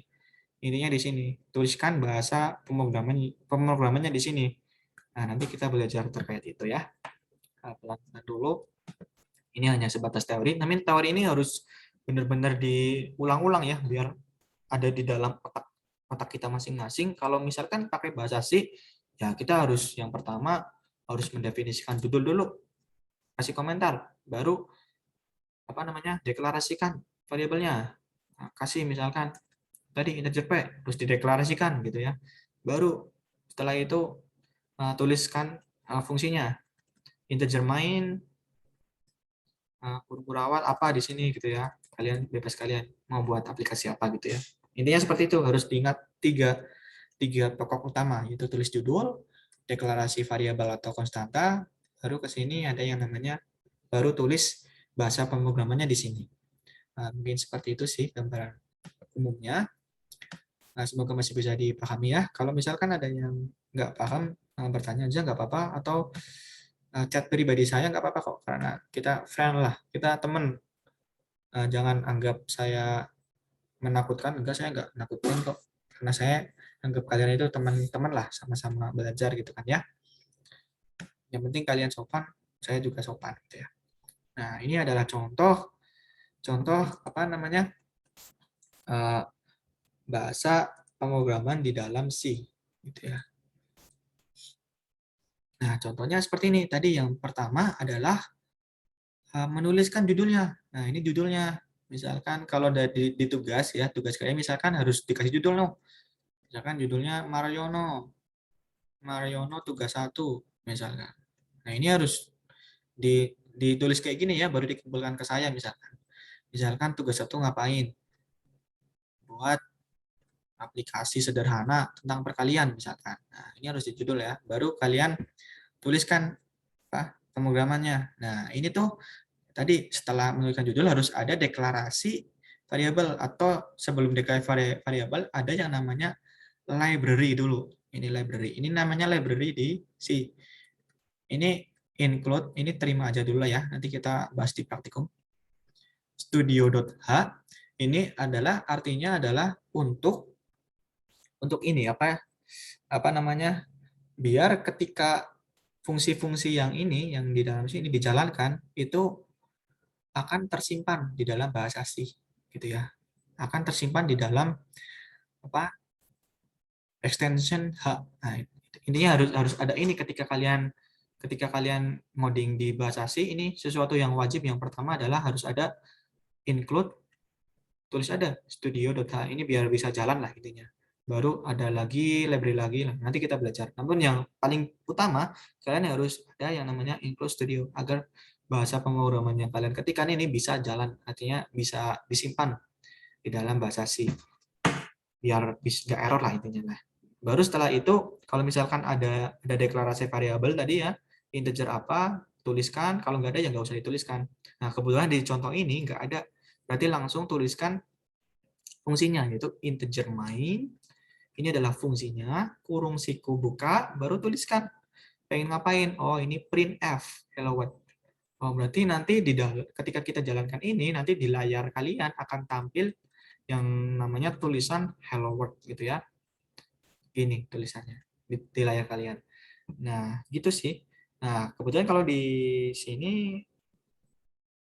Intinya di sini. Tuliskan bahasa pemrogramannya di sini. Nah, nanti kita belajar terkait itu ya. Pelan-pelan dulu. Ini hanya sebatas teori. Namun teori ini harus benar-benar diulang-ulang ya, biar ada di dalam otak kita masing-masing. Kalau misalkan pakai bahasa C, ya kita harus yang pertama harus mendefinisikan judul dulu, kasih komentar, baru deklarasikan variabelnya. Nah, kasih misalkan tadi integer P, terus dideklarasikan gitu ya. Baru setelah itu tuliskan fungsinya. Integer main, kurawal apa di sini gitu ya. Kalian bebas kalian mau buat aplikasi apa gitu ya. Intinya seperti itu, harus diingat tiga pokok utama, yaitu tulis judul, deklarasi variabel atau konstanta, baru ke sini ada yang namanya baru tulis bahasa pemrogramannya di sini. Nah, mungkin seperti itu sih gambaran umumnya. Nah, semoga masih bisa dipahami ya. Kalau misalkan ada yang nggak paham, bertanya aja nggak apa-apa, atau chat pribadi saya nggak apa-apa kok, karena kita friend lah, kita temen. Jangan anggap saya menakutkan, enggak, saya nggak menakutkan kok, karena saya anggap kalian itu teman-teman lah, sama-sama belajar gitu kan ya. Yang penting kalian sopan, saya juga sopan gitu ya. Nah, ini adalah contoh bahasa pemrograman di dalam C gitu ya. Nah, contohnya seperti ini. Tadi yang pertama adalah menuliskan judulnya. Nah, ini judulnya. Misalkan kalau di tugas ya, tugas kalian misalkan harus dikasih judul no. Misalkan judulnya Mariono tugas 1 misalkan. Nah, ini harus ditulis kayak gini ya, baru dikumpulkan ke saya misalkan. Misalkan tugas 1 ngapain? Buat aplikasi sederhana tentang perkalian misalkan. Nah, ini harus di judul ya. Baru kalian tuliskan pemrogramannya. Nah, ini tuh tadi setelah menuliskan judul harus ada deklarasi variabel, atau sebelum deklarasi variabel ada yang namanya library dulu. Ini library. Ini namanya library di C. Ini include, ini terima aja dulu ya. Nanti kita bahas di praktikum. Studio.h ini adalah artinya adalah untuk ini biar ketika fungsi-fungsi yang ini yang di dalam sini dijalankan itu akan tersimpan di dalam bahasa C gitu ya. Akan tersimpan di dalam extension H. Nah, intinya harus ada ini ketika kalian ngoding di bahasa C, ini sesuatu yang wajib. Yang pertama adalah harus ada include, tulis ada studio.h, ini biar bisa jalan lah intinya. Baru ada lagi library lagi, nanti kita belajar. Namun yang paling utama kalian harus ada yang namanya include studio, agar bahasa pemrograman yang kalian ketikkan ini bisa jalan, artinya bisa disimpan di dalam bahasa C, biar bisa nggak error lah intinya. Nah, baru setelah itu kalau misalkan ada deklarasi variabel tadi ya, integer apa, tuliskan. Kalau nggak ada ya nggak usah dituliskan. Nah, kebetulan di contoh ini nggak ada, berarti langsung tuliskan fungsinya, yaitu integer main, Ini adalah fungsinya, kurung siku buka, baru tuliskan. Pengen ngapain? Oh, ini printf, hello world. Oh, berarti nanti ketika kita jalankan ini, nanti di layar kalian akan tampil yang namanya tulisan hello world gitu ya. Ini tulisannya di layar kalian. Nah, gitu sih. Nah, kebetulan kalau di sini,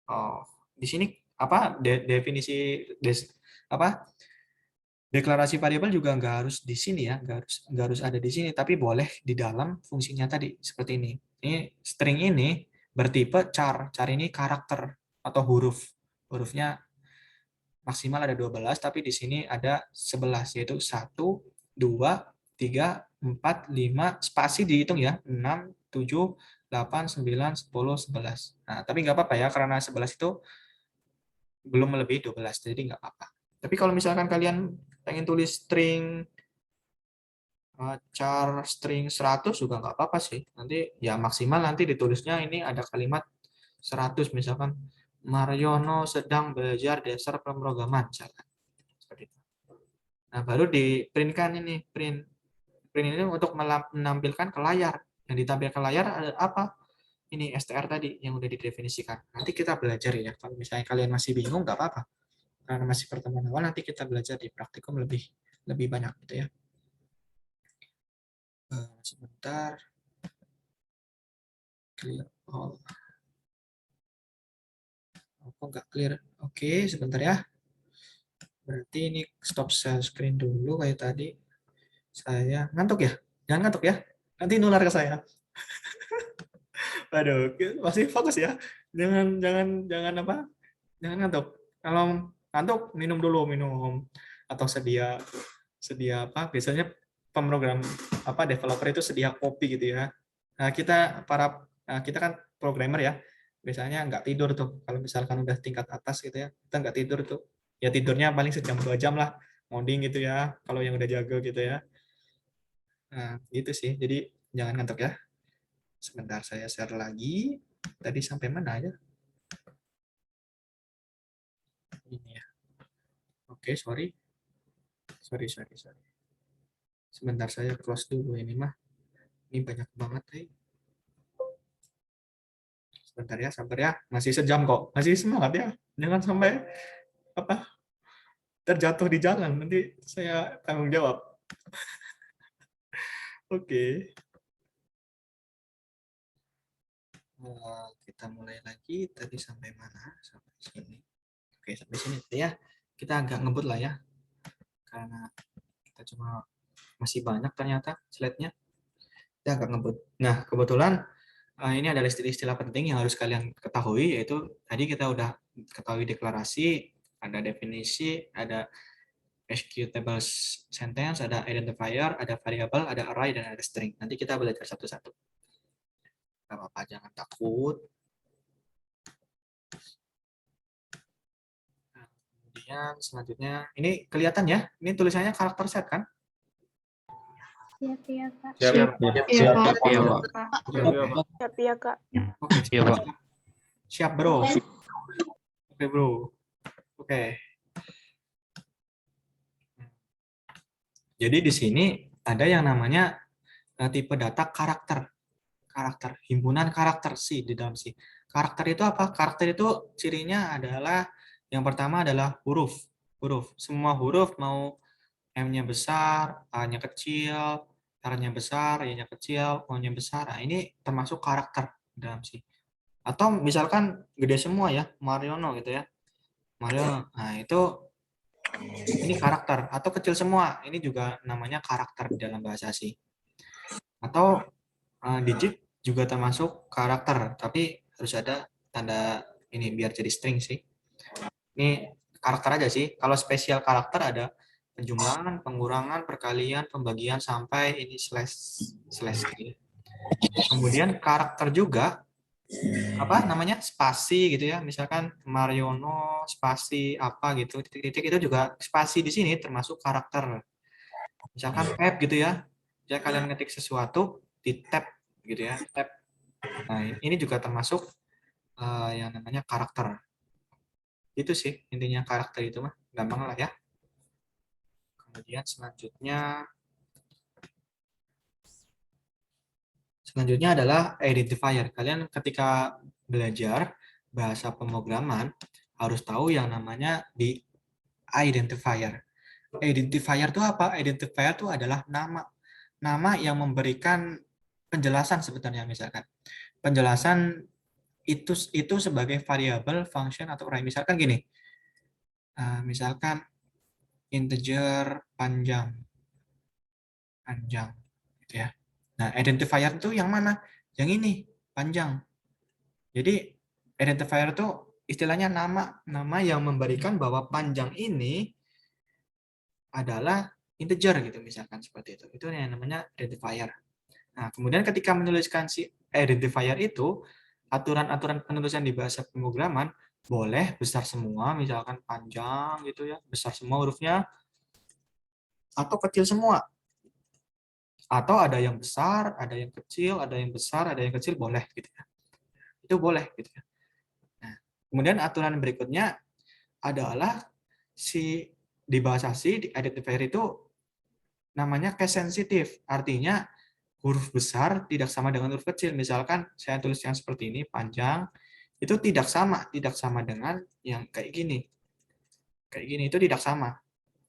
oh, di sini apa definisi apa deklarasi variabel juga nggak harus di sini ya, nggak harus ada di sini, tapi boleh di dalam fungsinya tadi seperti ini. Ini string ini bertipe char. Char ini karakter atau huruf. Hurufnya maksimal ada 12, tapi di sini ada 11, yaitu 1, 2, 3, 4, 5, spasi dihitung ya, 6, 7, 8, 9, 10, 11. Nah, tapi nggak apa-apa ya, karena 11 itu belum melebihi 12, jadi nggak apa-apa. Tapi kalau misalkan kalian pengen tulis string char string 100 juga nggak apa-apa sih. Nanti ya maksimal nanti ditulisnya ini ada kalimat 100, misalkan Mariono sedang belajar dasar pemrograman misalkan. Seperti itu. Nah, baru di print-kan ini, print ini untuk menampilkan ke layar. Yang ditampilkan ke layar ada apa? Ini str tadi yang udah didefinisikan. Nanti kita belajar ya. Kalau misalnya kalian masih bingung nggak apa-apa. Karena masih pertemuan awal, nanti kita belajar di praktikum lebih banyak gitu ya. Sebentar. Clear all. Kok nggak clear? Oke, sebentar ya. Berarti ini stop share screen dulu kayak tadi. Saya ngantuk ya? Jangan ngantuk ya. Nanti nular ke saya. Waduh, masih fokus ya. Jangan apa? Jangan ngantuk. Kalau ngantuk minum dulu, minum atau sedia apa? Biasanya pemrogram apa developer itu sedia kopi gitu ya. Nah, kita kan programmer ya. Biasanya nggak tidur tuh. Kalau misalkan udah tingkat atas gitu ya, kita nggak tidur tuh. Ya tidurnya paling sejam 2 jam lah, ngoding gitu ya. Kalau yang udah jago gitu ya. Nah, gitu sih. Jadi jangan ngantuk ya. Sebentar saya share lagi. Tadi sampai mana ya? Ini ya. Oke, sorry. Sorry. Sebentar saya close dulu ini mah. Ini banyak banget nih. Sebentar ya, sabar ya. Masih sejam kok. Masih semangat ya. Jangan sampai apa terjatuh di jalan. Nanti saya tanggung jawab. Oke. Kita mulai lagi. Tadi sampai mana? Sampai sini. Oke, sampai sini ya. Kita agak ngebut lah ya. Karena kita cuma masih banyak ternyata slide-nya. Kita agak ngebut. Nah, kebetulan ini adalah istilah-istilah penting yang harus kalian ketahui, yaitu tadi kita udah ketahui deklarasi, ada definisi, ada executable sentence, ada identifier, ada variable, ada array, dan ada string. Nanti kita belajar satu-satu. Gak apa-apa, jangan takut. Nah, kemudian selanjutnya, ini kelihatan ya, ini tulisannya karakter set kan? Siap ya, Kak. Siap, Siap, Pak. Siap ya, Kak. Oke, Iya, Pak. siap bro. Oke bro. Oke. Jadi di sini ada yang namanya tipe data karakter. Himpunan karakter sih di dalam sih. Karakter itu apa? Karakter itu cirinya adalah yang pertama adalah huruf. Semua huruf mau M-nya besar, A-nya kecil, R-nya besar, Y-nya kecil, O-nya besar. Nah, ini termasuk karakter dalam sih. Atau misalkan gede semua ya, Mariono gitu ya. Mariono. Nah, itu ini karakter atau kecil semua. Ini juga namanya karakter di dalam bahasa C. Atau digit juga termasuk karakter, tapi harus ada tanda ini biar jadi string sih. Ini karakter aja sih. Kalau spesial karakter ada penjumlahan, pengurangan, perkalian, pembagian sampai ini slash gitu. Kemudian karakter juga apa namanya spasi gitu ya. Misalkan Mariono spasi apa gitu, titik-titik itu juga spasi di sini termasuk karakter. Misalkan tab gitu ya. Jika kalian ngetik sesuatu di tab gitu ya, tab. Nah, ini juga termasuk yang namanya karakter. Itu sih intinya karakter itu mah, gampang lah ya. Kemudian selanjutnya Selanjutnya adalah identifier. Kalian ketika belajar bahasa pemrograman harus tahu yang namanya di identifier. Identifier itu apa? Identifier itu adalah nama yang memberikan penjelasan sebenarnya, misalkan. Penjelasan itu sebagai variabel, function, atau array. Misalkan gini. Misalkan integer panjang gitu ya. Nah, identifier itu yang mana? Yang ini, panjang. Jadi identifier itu istilahnya nama yang memberikan bahwa panjang ini adalah integer gitu, misalkan seperti itu. Itu yang namanya identifier. Nah, kemudian ketika menuliskan si identifier itu, aturan-aturan penulisan di bahasa pemrograman boleh besar semua, misalkan panjang gitu ya, besar semua hurufnya, atau kecil semua. Atau ada yang besar, ada yang kecil, ada yang besar, ada yang kecil, boleh gitu ya. Itu boleh gitu ya. Nah, kemudian aturan berikutnya adalah di bahasa C, di identifier itu namanya case sensitive. Artinya huruf besar tidak sama dengan huruf kecil. Misalkan saya tulis yang seperti ini, panjang, itu tidak sama dengan yang kayak gini. Kayak gini itu tidak sama.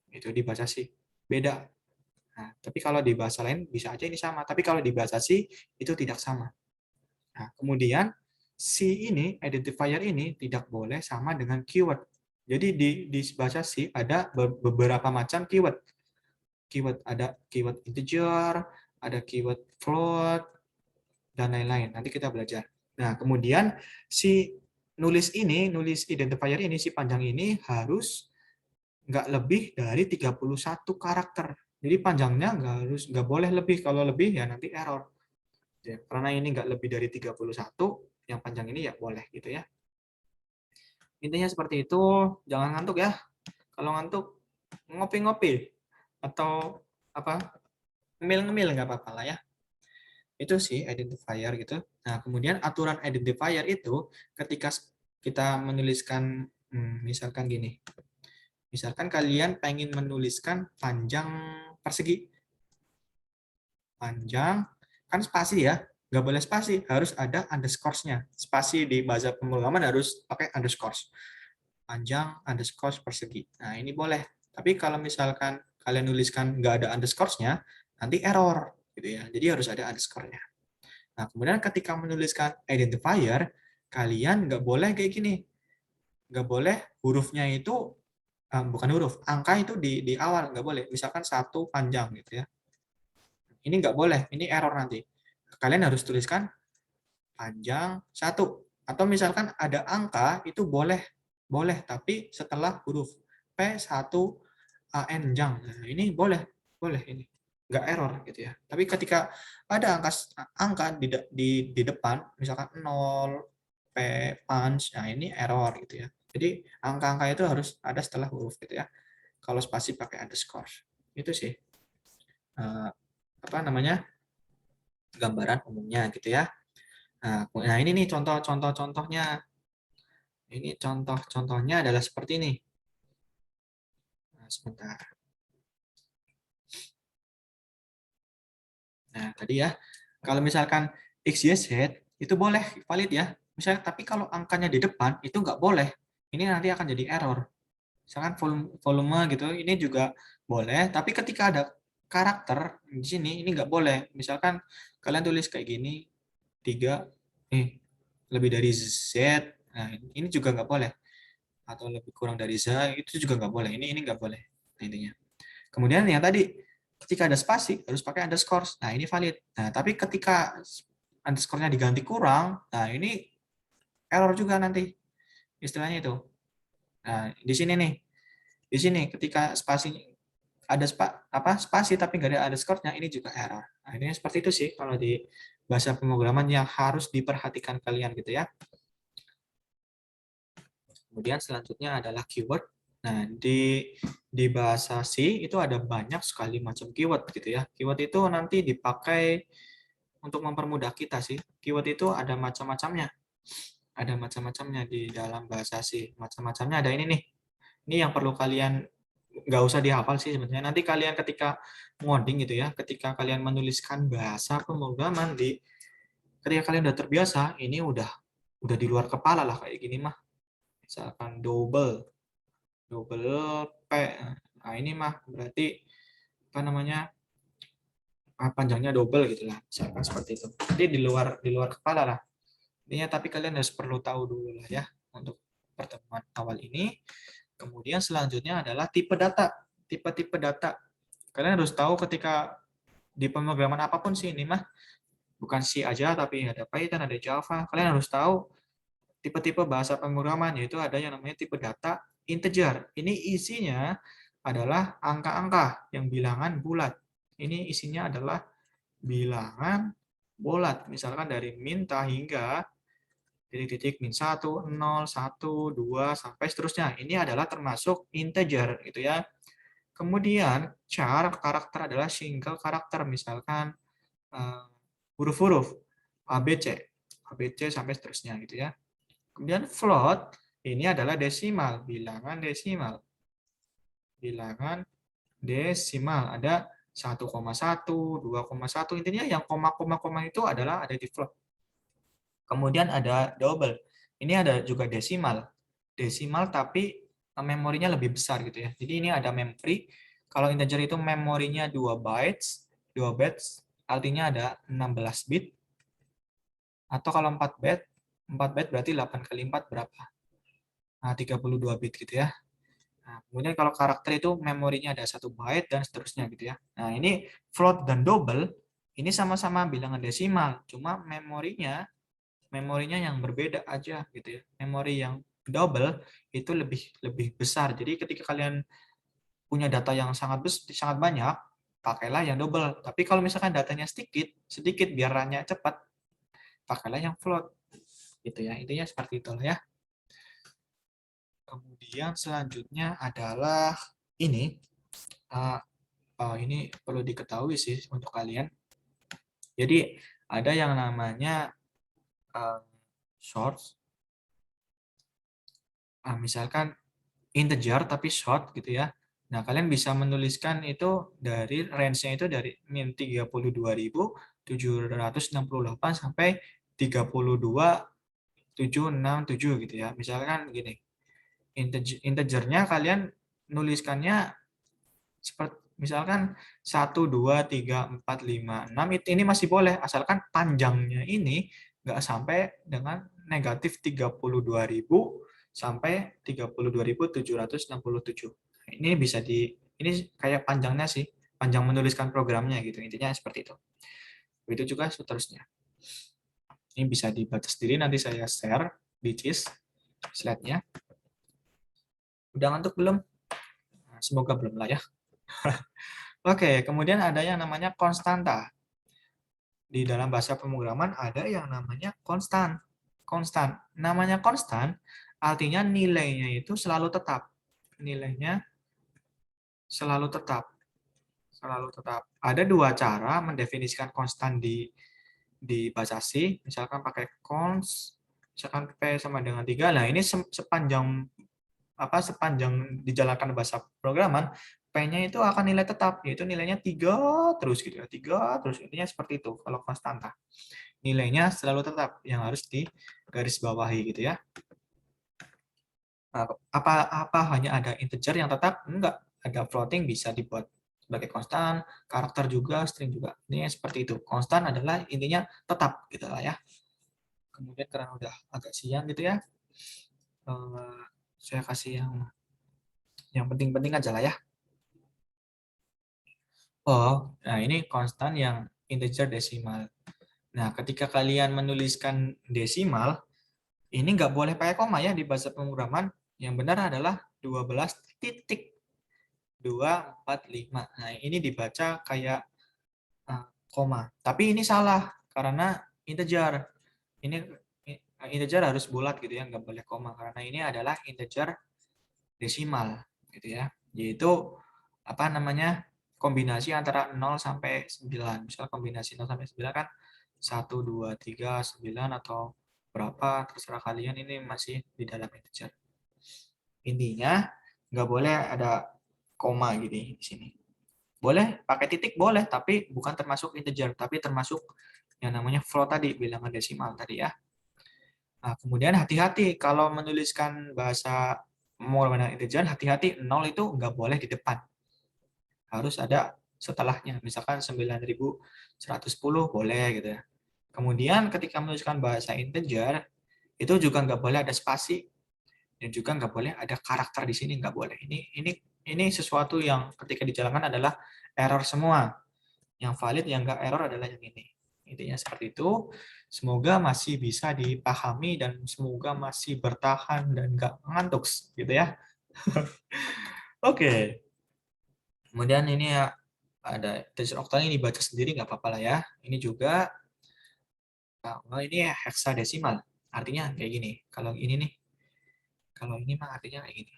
Itu di bahasa C. Beda. Nah, tapi kalau di bahasa lain bisa aja ini sama. Tapi kalau di bahasa C itu tidak sama. Nah, kemudian C ini, identifier ini tidak boleh sama dengan keyword. Jadi di bahasa C ada beberapa macam keyword. Ada keyword integer, ada keyword float, dan lain-lain. Nanti kita belajar. Nah, kemudian si nulis identifier ini, si panjang ini harus nggak lebih dari 31 karakter. Jadi panjangnya nggak boleh lebih. Kalau lebih ya nanti error. Ya, karena ini nggak lebih dari 31, yang panjang ini ya boleh gitu ya. Intinya seperti itu. Jangan ngantuk ya. Kalau ngantuk ngopi-ngopi atau apa ngemil-ngemil nggak apa-apa lah ya. Itu sih identifier gitu. Nah, kemudian aturan identifier itu ketika kita menuliskan misalkan gini. Misalkan kalian pengen menuliskan panjang persegi. Panjang, kan spasi ya. Nggak boleh spasi, harus ada underscore-nya. Spasi di bahasa pemrograman harus pakai underscore. Panjang, underscore, persegi. Nah, ini boleh. Tapi kalau misalkan kalian nuliskan nggak ada underscore-nya, nanti error. Gitu ya. Jadi harus ada underscore-nya. Nah, kemudian ketika menuliskan identifier, kalian nggak boleh kayak gini. Nggak boleh hurufnya itu bukan huruf, angka itu di awal nggak boleh. Misalkan 1 panjang gitu ya. Ini nggak boleh, ini error nanti. Kalian harus tuliskan panjang 1. Atau misalkan ada angka itu boleh, tapi setelah huruf P1 jang. Nah, ini boleh ini. Nggak error gitu ya. Tapi ketika ada angka di depan, misalkan 0, P punch, nah ini error gitu ya. Jadi angka-angka itu harus ada setelah huruf gitu ya. Kalau spasi pakai underscore. Itu sih apa namanya gambaran umumnya gitu ya. Nah ini nih contohnya. Ini contohnya adalah seperti ini. Nah, sebentar. Nah tadi ya, kalau misalkan X, Y, Z itu boleh valid ya. Misalnya, tapi kalau angkanya di depan itu nggak boleh. Ini nanti akan jadi error. Misalkan volume gitu, ini juga boleh. Tapi ketika ada karakter di sini, ini nggak boleh. Misalkan kalian tulis kayak gini, 3, lebih dari Z, nah ini juga nggak boleh. Atau lebih kurang dari Z, itu juga nggak boleh. Ini nggak boleh, intinya. Kemudian yang tadi, ketika ada spasi, harus pakai underscore. Nah, ini valid. Nah, tapi ketika underscore-nya diganti kurang, nah ini error juga nanti. Istilahnya itu. Nah, di sini nih. Di sini ketika spasi ada spasi tapi nggak ada underscore-nya, ini juga error. Nah, ini seperti itu sih kalau di bahasa pemrograman yang harus diperhatikan kalian gitu ya. Kemudian selanjutnya adalah keyword. Nah, di bahasa C itu ada banyak sekali macam keyword gitu ya. Keyword itu nanti dipakai untuk mempermudah kita sih. Keyword itu ada macam-macamnya. Ada macam-macamnya di dalam bahasa C. Macam-macamnya ada ini nih. Ini yang perlu kalian nggak usah dihafal sih sebenarnya. Nanti kalian ketika ngoding gitu ya, ketika kalian menuliskan bahasa pemrograman di Ketika kalian udah terbiasa, ini udah di luar kepala lah kayak gini mah. Misalkan double P. Nah, ini mah berarti apa namanya? Panjangnya double gitu lah. Misalkan seperti itu. Jadi di luar kepala lah. Intinya tapi kalian harus perlu tahu dulu lah ya untuk pertemuan awal ini. Kemudian selanjutnya adalah tipe data. Tipe-tipe data. Kalian harus tahu ketika di pemrograman apapun sih ini mah, bukan C aja tapi ada Python, ada Java. Kalian harus tahu tipe-tipe bahasa pemrograman, yaitu ada yang namanya tipe data integer. Ini isinya adalah angka-angka yang bilangan bulat. Ini isinya adalah bilangan bulat. Misalkan dari min hingga titik-titik min 1, 0, 1, 2, sampai seterusnya. Ini adalah termasuk integer gitu ya. Kemudian char karakter adalah single karakter, misalkan huruf-huruf ABC sampai seterusnya gitu ya. Kemudian float ini adalah desimal, bilangan desimal. Bilangan desimal ada 1,1, 2,1, intinya yang koma-koma itu adalah ada di float. Kemudian ada double. Ini ada juga desimal. Desimal tapi memorinya lebih besar gitu ya. Jadi ini ada memori. Kalau integer itu memorinya 2 bytes. 2 bytes artinya ada 16 bit. Atau kalau 4 byte, 4 byte berarti 8 kali 4 berapa? Nah, 32 bit gitu ya. Nah, kemudian kalau karakter itu memorinya ada 1 byte dan seterusnya gitu ya. Nah, ini float dan double ini sama-sama bilangan desimal, cuma memorinya yang berbeda aja gitu ya. Memori yang double itu lebih besar. Jadi ketika kalian punya data yang sangat banyak, pakailah yang double. Tapi kalau misalkan datanya sedikit biar runnya cepat, pakailah yang float. Gitu ya. Intinya seperti itu ya. Kemudian selanjutnya adalah ini. Ini perlu diketahui sih untuk kalian. Jadi ada yang namanya short, misalkan integer tapi short gitu ya. Nah, kalian bisa menuliskan itu dari range-nya itu dari min 32.768 sampai 32.767 gitu ya. Misalkan gini, integernya kalian nuliskannya seperti misalkan 1, 2, 3, 4, 5, 6, ini masih boleh, asalkan panjangnya ini nggak sampai dengan negatif 32.000 sampai 32.767. Ini bisa ini kayak panjangnya sih, panjang menuliskan programnya gitu, intinya seperti itu. Begitu juga seterusnya. Ini bisa dibaca sendiri, nanti saya share di slide-nya. Udah ngantuk belum? Semoga belum lah ya. Oke, kemudian ada yang namanya konstanta. Di dalam bahasa pemrograman ada yang namanya konstan. Konstan. Namanya konstan, artinya nilainya itu selalu tetap. Nilainya selalu tetap. Selalu tetap. Ada dua cara mendefinisikan konstan di bahasa C. Misalkan pakai cons, misalkan P sama dengan 3. Nah, ini sepanjang dijalankan bahasa programan, P-nya itu akan nilai tetap, yaitu nilainya 3 terus gitu ya. 3 terus, intinya seperti itu kalau konstanta. Nilainya selalu tetap yang harus digarisbawahi gitu ya. Apa hanya ada integer yang tetap? Enggak. Ada floating bisa dibuat sebagai konstan, karakter juga, string juga. Ini seperti itu. Konstan adalah intinya tetap gitu lah ya. Kemudian karena udah agak siang gitu ya, saya kasih yang penting-penting aja lah ya. Nah ini konstan yang integer desimal. Nah, ketika kalian menuliskan desimal, ini nggak boleh pakai koma ya di bahasa pemrograman. Yang benar adalah 12.245. Nah, ini dibaca kayak koma. Tapi ini salah karena integer. Ini integer harus bulat gitu ya, nggak boleh koma karena ini adalah integer desimal gitu ya. Yaitu apa namanya? Kombinasi antara 0 sampai 9. Misal kombinasi 0 sampai 9 kan 1, 2, 3, 9 atau berapa, terserah kalian, ini masih di dalam integer. Intinya nggak boleh ada koma gini di sini. Boleh pakai titik boleh, tapi bukan termasuk integer, tapi termasuk yang namanya float tadi, bilangan desimal tadi ya. Nah, kemudian hati-hati kalau menuliskan bahasa pemrograman integer, hati-hati 0 itu nggak boleh di depan. Harus ada setelahnya. Misalkan 9110 boleh gitu ya. Kemudian ketika menuliskan bahasa integer, itu juga nggak boleh ada spasi. Dan juga nggak boleh ada karakter di sini, nggak boleh. Ini sesuatu yang ketika dijalankan adalah error semua. Yang valid, yang nggak error adalah yang ini. Intinya seperti itu. Semoga masih bisa dipahami dan semoga masih bertahan dan nggak ngantuk gitu ya. Oke. Kemudian ini ya ada integer oktal ini dibaca sendiri nggak apa-apa lah ya. Ini juga ini heksadesimal. Artinya kayak gini. Kalau ini nih, kalau ini mah artinya kayak gini.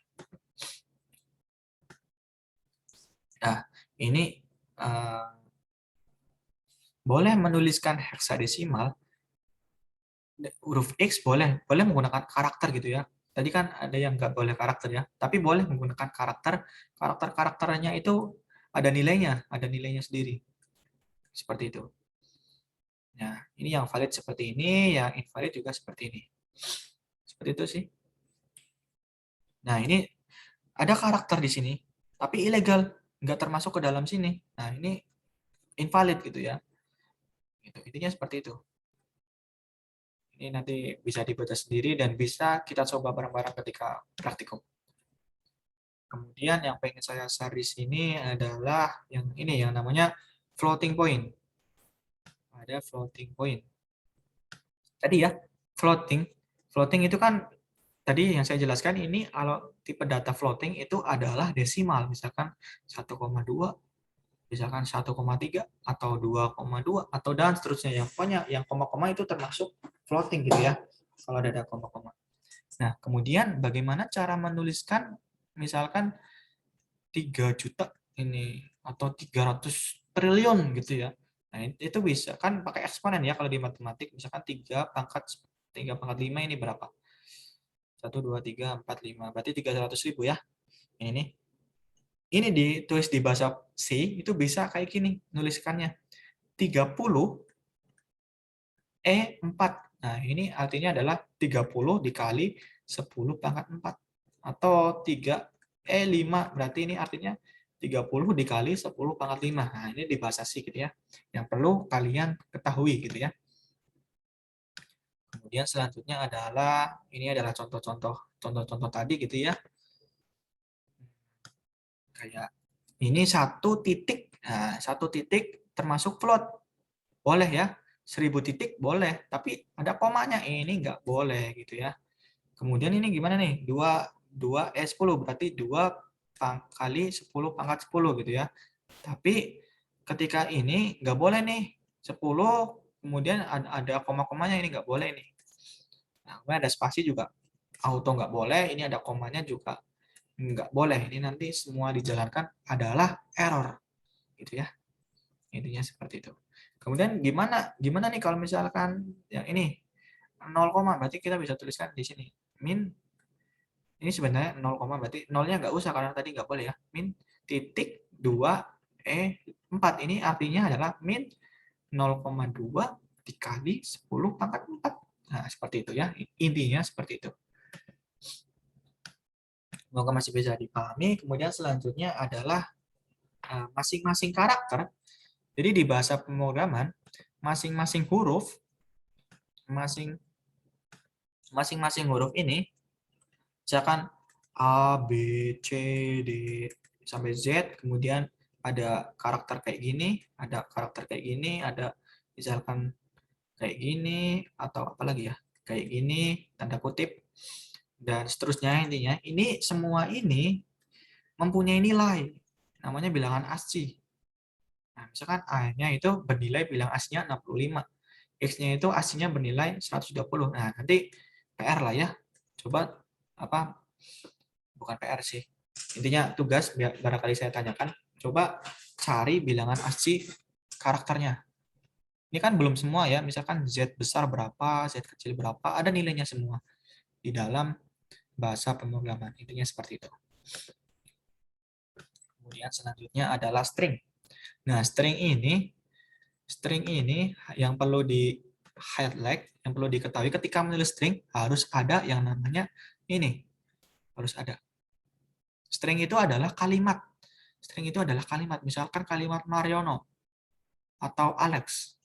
Nah, ini boleh menuliskan heksadesimal huruf X boleh menggunakan karakter gitu ya. Tadi kan ada yang nggak boleh karakter ya, tapi boleh menggunakan karakternya itu ada nilainya sendiri. Seperti itu. Nah, ini yang valid seperti ini, yang invalid juga seperti ini. Seperti itu sih. Nah, ini ada karakter di sini, tapi ilegal, nggak termasuk ke dalam sini. Nah, ini invalid gitu ya. Gitu. Intinya seperti itu. Ini nanti bisa dibaca sendiri dan bisa kita coba bareng-bareng ketika praktikum. Kemudian yang pengen saya share di sini adalah yang ini yang namanya floating point. Ada floating point. Tadi ya, floating. Floating itu kan tadi yang saya jelaskan ini kalau tipe data floating itu adalah desimal, misalkan 1,2, misalkan 1,3 atau 2,2 atau dan seterusnya. Yang pokoknya yang koma-koma itu termasuk floating gitu ya. Kalau ada koma-koma. Nah, kemudian bagaimana cara menuliskan misalkan 3 juta ini atau 300 triliun gitu ya. Nah, itu bisa kan pakai eksponen ya kalau di matematik. Misalkan 3 pangkat 5 ini berapa? 1, 2, 3, 4, 5. Berarti 300.000 ya. Ini nih. Ini ditulis di bahasa C itu bisa kayak gini nuliskannya. 30 E4. Nah, ini artinya adalah 30 dikali 10 pangkat 4. Atau 3E5. Berarti ini artinya 30 dikali 10 pangkat 5. Nah, ini di bahasa C gitu ya. Yang perlu kalian ketahui gitu ya. Kemudian selanjutnya adalah, ini adalah contoh-contoh tadi gitu ya. Kayak ini 1 titik. Nah, 1 titik termasuk float. Boleh ya. 1000 titik boleh, tapi ada komanya ini nggak boleh gitu ya. Kemudian ini gimana nih? 2E10 berarti 2 kali 10 pangkat 10 gitu ya. Tapi ketika ini nggak boleh nih 10 kemudian ada koma-komanya ini nggak boleh nih. Nah, kemudian ada spasi juga auto nggak boleh, ini ada komanya juga nggak boleh. Ini nanti semua dijalankan adalah error gitu ya. Intinya seperti itu. Kemudian gimana nih kalau misalkan yang ini 0, berarti kita bisa tuliskan di sini min, ini sebenarnya 0, berarti nolnya nggak usah karena tadi nggak boleh ya, min titik 2E4 ini artinya adalah min 0,2 dikali 10 pangkat 4. Nah, seperti itu ya, intinya seperti itu. Semoga masih bisa dipahami. Kemudian selanjutnya adalah masing-masing karakter. Jadi di bahasa pemrograman, masing-masing huruf ini, misalkan A, B, C, D, sampai Z, kemudian ada karakter kayak gini, ada karakter kayak gini, ada misalkan kayak gini, atau apa lagi ya, kayak gini, tanda kutip, dan seterusnya. Intinya, ini semua ini mempunyai nilai, namanya bilangan ASCII. Nah, misalkan A-nya itu bernilai bilang ASCII-nya 65, X-nya itu ASCII-nya bernilai 120. Nah, nanti PR lah ya. Coba apa? Bukan PR sih. Intinya tugas barangkali saya tanyakan, coba cari bilangan ASCII karakternya. Ini kan belum semua ya, misalkan Z besar berapa, Z kecil berapa, ada nilainya semua di dalam bahasa pemrograman. Intinya seperti itu. Kemudian selanjutnya adalah string. Nah, string ini string ini yang perlu di highlight, yang perlu diketahui ketika menulis string harus ada yang namanya ini. Harus ada. String itu adalah kalimat. String itu adalah kalimat. Misalkan kalimat Mariono atau Alex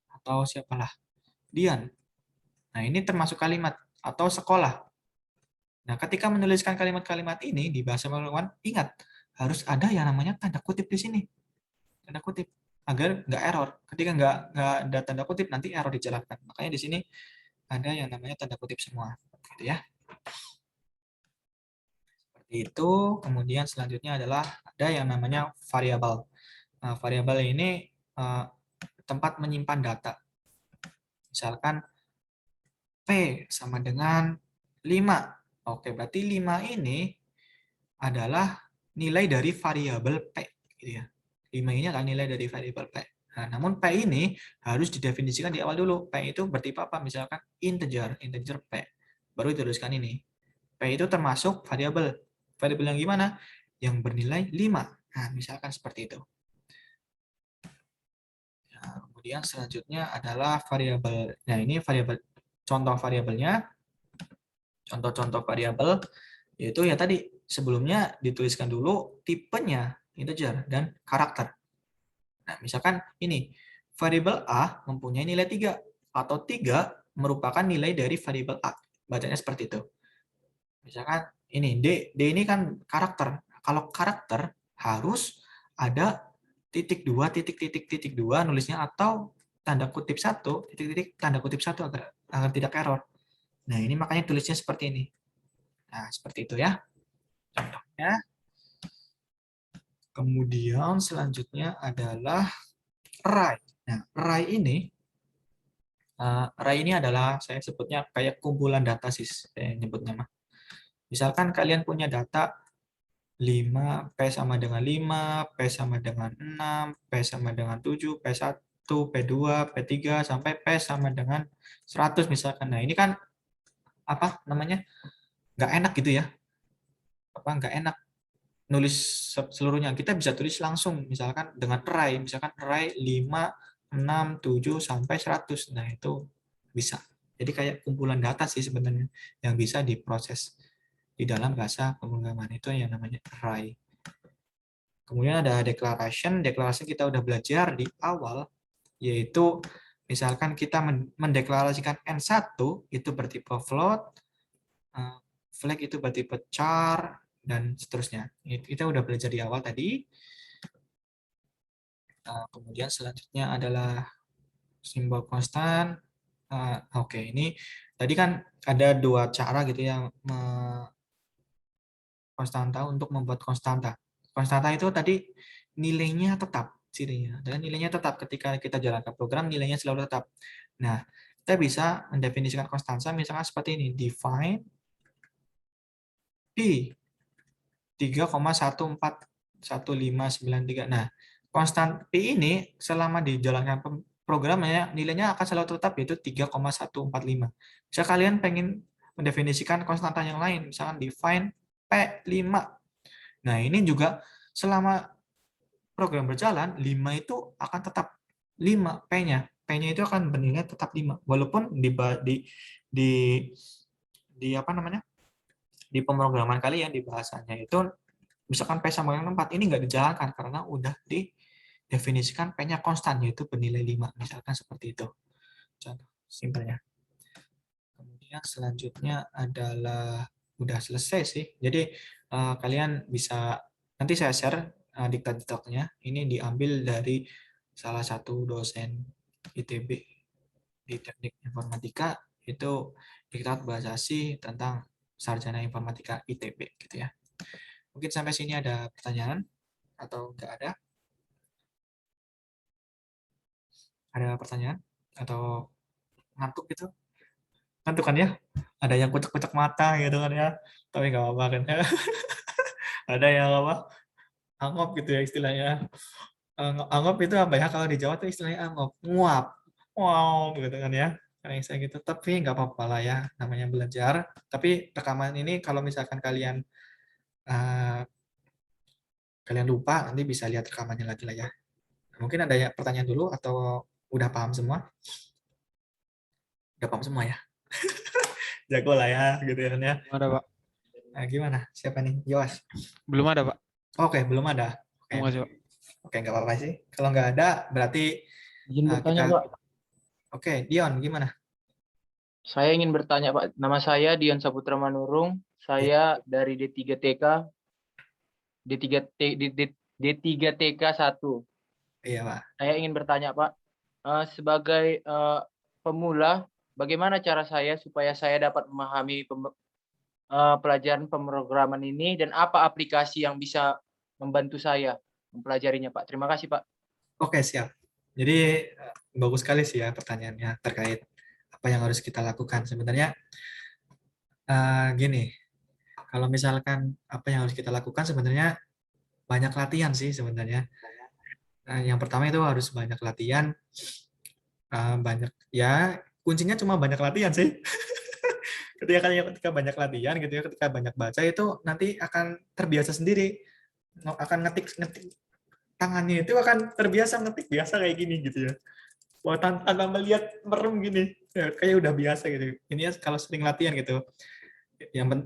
atau siapalah, Dian. Nah, ini termasuk kalimat atau sekolah. Nah, ketika menuliskan kalimat-kalimat ini di bahasa pemrograman, ingat harus ada yang namanya tanda kutip di sini. Tanda kutip agar nggak error. Ketika nggak ada tanda kutip nanti error dijalankan. Makanya di sini ada yang namanya tanda kutip semua, gitu ya. Seperti itu. Kemudian selanjutnya adalah ada yang namanya variabel. Nah, variabel ini tempat menyimpan data. Misalkan P sama dengan 5. Oke, berarti 5 ini adalah nilai dari variabel P. Gitu ya. 5 ini adalah nilai dari variabel P. Nah, namun P ini harus didefinisikan di awal dulu. P itu bertipe apa? Misalkan integer P. Baru dituliskan ini. P itu termasuk variabel. Variabel yang gimana? Yang bernilai 5. Nah, misalkan seperti itu. Nah, kemudian selanjutnya adalah variabel. Nah, ini variabel, contoh variabelnya. Contoh-contoh variabel yaitu ya tadi sebelumnya dituliskan dulu tipenya integer dan karakter. Nah, misalkan ini variabel A mempunyai nilai 3 atau 3 merupakan nilai dari variabel A. Bacanya seperti itu. Misalkan ini D ini kan karakter. Kalau karakter harus ada titik 2 titik 2 nulisnya atau tanda kutip 1 titik tanda kutip 1 agar tidak error. Nah, ini makanya tulisnya seperti ini. Nah, seperti itu ya. Contohnya. Kemudian selanjutnya adalah array. Nah, array ini adalah saya sebutnya kayak kumpulan data sih, saya nyebutnya mah. Misalkan kalian punya data 5, P sama dengan 5, P sama dengan 6, P sama dengan 7, P1, P2, P3, sampai P sama dengan 100 misalkan. Nah, ini kan apa namanya? Nggak enak gitu ya. Nggak enak nulis seluruhnya. Kita bisa tulis langsung, misalkan dengan array, misalkan array 5, 6, 7, sampai 100. Nah, itu bisa. Jadi kayak kumpulan data sih sebenarnya yang bisa diproses di dalam bahasa pemrograman itu yang namanya array. Kemudian ada declaration. Declaration kita udah belajar di awal, yaitu misalkan kita mendeklarasikan N1 itu bertipe float, flag itu bertipe char, dan seterusnya. Kita udah belajar di awal tadi. Kemudian selanjutnya adalah simbol konstan. Oke, ini tadi kan ada dua cara gitu ya konstanta untuk membuat konstanta. Konstanta itu tadi nilainya tetap cirinya. Dan nilainya tetap ketika kita jalankan program nilainya selalu tetap. Nah, kita bisa mendefinisikan konstanta misalnya seperti ini, define P 3,141593. Nah, konstan P ini selama dijalankan programnya nilainya akan selalu tetap yaitu 3,145. Bisa kalian pengen mendefinisikan konstanta yang lain, misalkan define P5. Nah, ini juga selama program berjalan 5 itu akan tetap 5 P-nya. P-nya itu akan bernilai tetap 5 walaupun di apa namanya? Di pemrograman kalian di bahasanya itu misalkan P sama dengan 4 ini nggak dijalankan karena udah didefinisikan P-nya konstan yaitu bernilai 5 misalkan seperti itu. Contoh simpelnya. Kemudian selanjutnya adalah udah selesai sih. Jadi kalian bisa nanti saya share diktat-diktatnya. Ini diambil dari salah satu dosen ITB di Teknik Informatika itu diktat bahasa asing tentang sarjana informatika ITB gitu ya. Mungkin sampai sini ada pertanyaan atau enggak ada? Ada pertanyaan atau ngantuk gitu? Ngantuk kan ya? Ada yang kucek-kucek mata gitu kan ya? Tapi nggak apa-apa kan ya? Ada yang apa? Angop gitu ya istilahnya. Angop itu apa ya? Kalau di Jawa tuh istilahnya angop, nguap, wow gitu kan ya. Kayak saya gitu. Tapi nggak apa-apa lah ya, namanya belajar. Tapi rekaman ini kalau misalkan kalian lupa, nanti bisa lihat rekamannya lagi lah ya. Mungkin ada pertanyaan dulu atau udah paham semua? Udah paham semua ya? Jago lah ya, gitu ya. Kan ya. Belum ada, Pak. Nah, gimana? Siapa nih? Yowas? Belum ada, Pak. Oke, belum ada. Oke, Terima kasih, Pak. oke, nggak apa-apa sih. Kalau nggak ada, berarti Izin bertanya, kita... Pak. Oke, Dion, gimana? Saya ingin bertanya, Pak. Nama saya Dion Saputra Manurung. Saya dari D3TK D3TK 1. Iya, Pak. Saya ingin bertanya, Pak, sebagai pemula, bagaimana cara saya supaya saya dapat memahami pelajaran pemrograman ini dan apa aplikasi yang bisa membantu saya mempelajarinya, Pak? Terima kasih, Pak. Oke, siap. Jadi bagus sekali sih ya pertanyaannya terkait apa yang harus kita lakukan. Sebenarnya gini, kalau misalkan apa yang harus kita lakukan sebenarnya banyak latihan sih sebenarnya. Yang pertama itu harus banyak latihan, banyak ya kuncinya cuma banyak latihan sih. ketika banyak latihan gitu ya, ketika banyak baca itu nanti akan terbiasa sendiri, akan ngetik tangannya itu akan terbiasa ngetik biasa kayak gini gitu ya. Wah, tanpa melihat merem gini, ya, kayak udah biasa gitu. Ini ya kalau sering latihan gitu.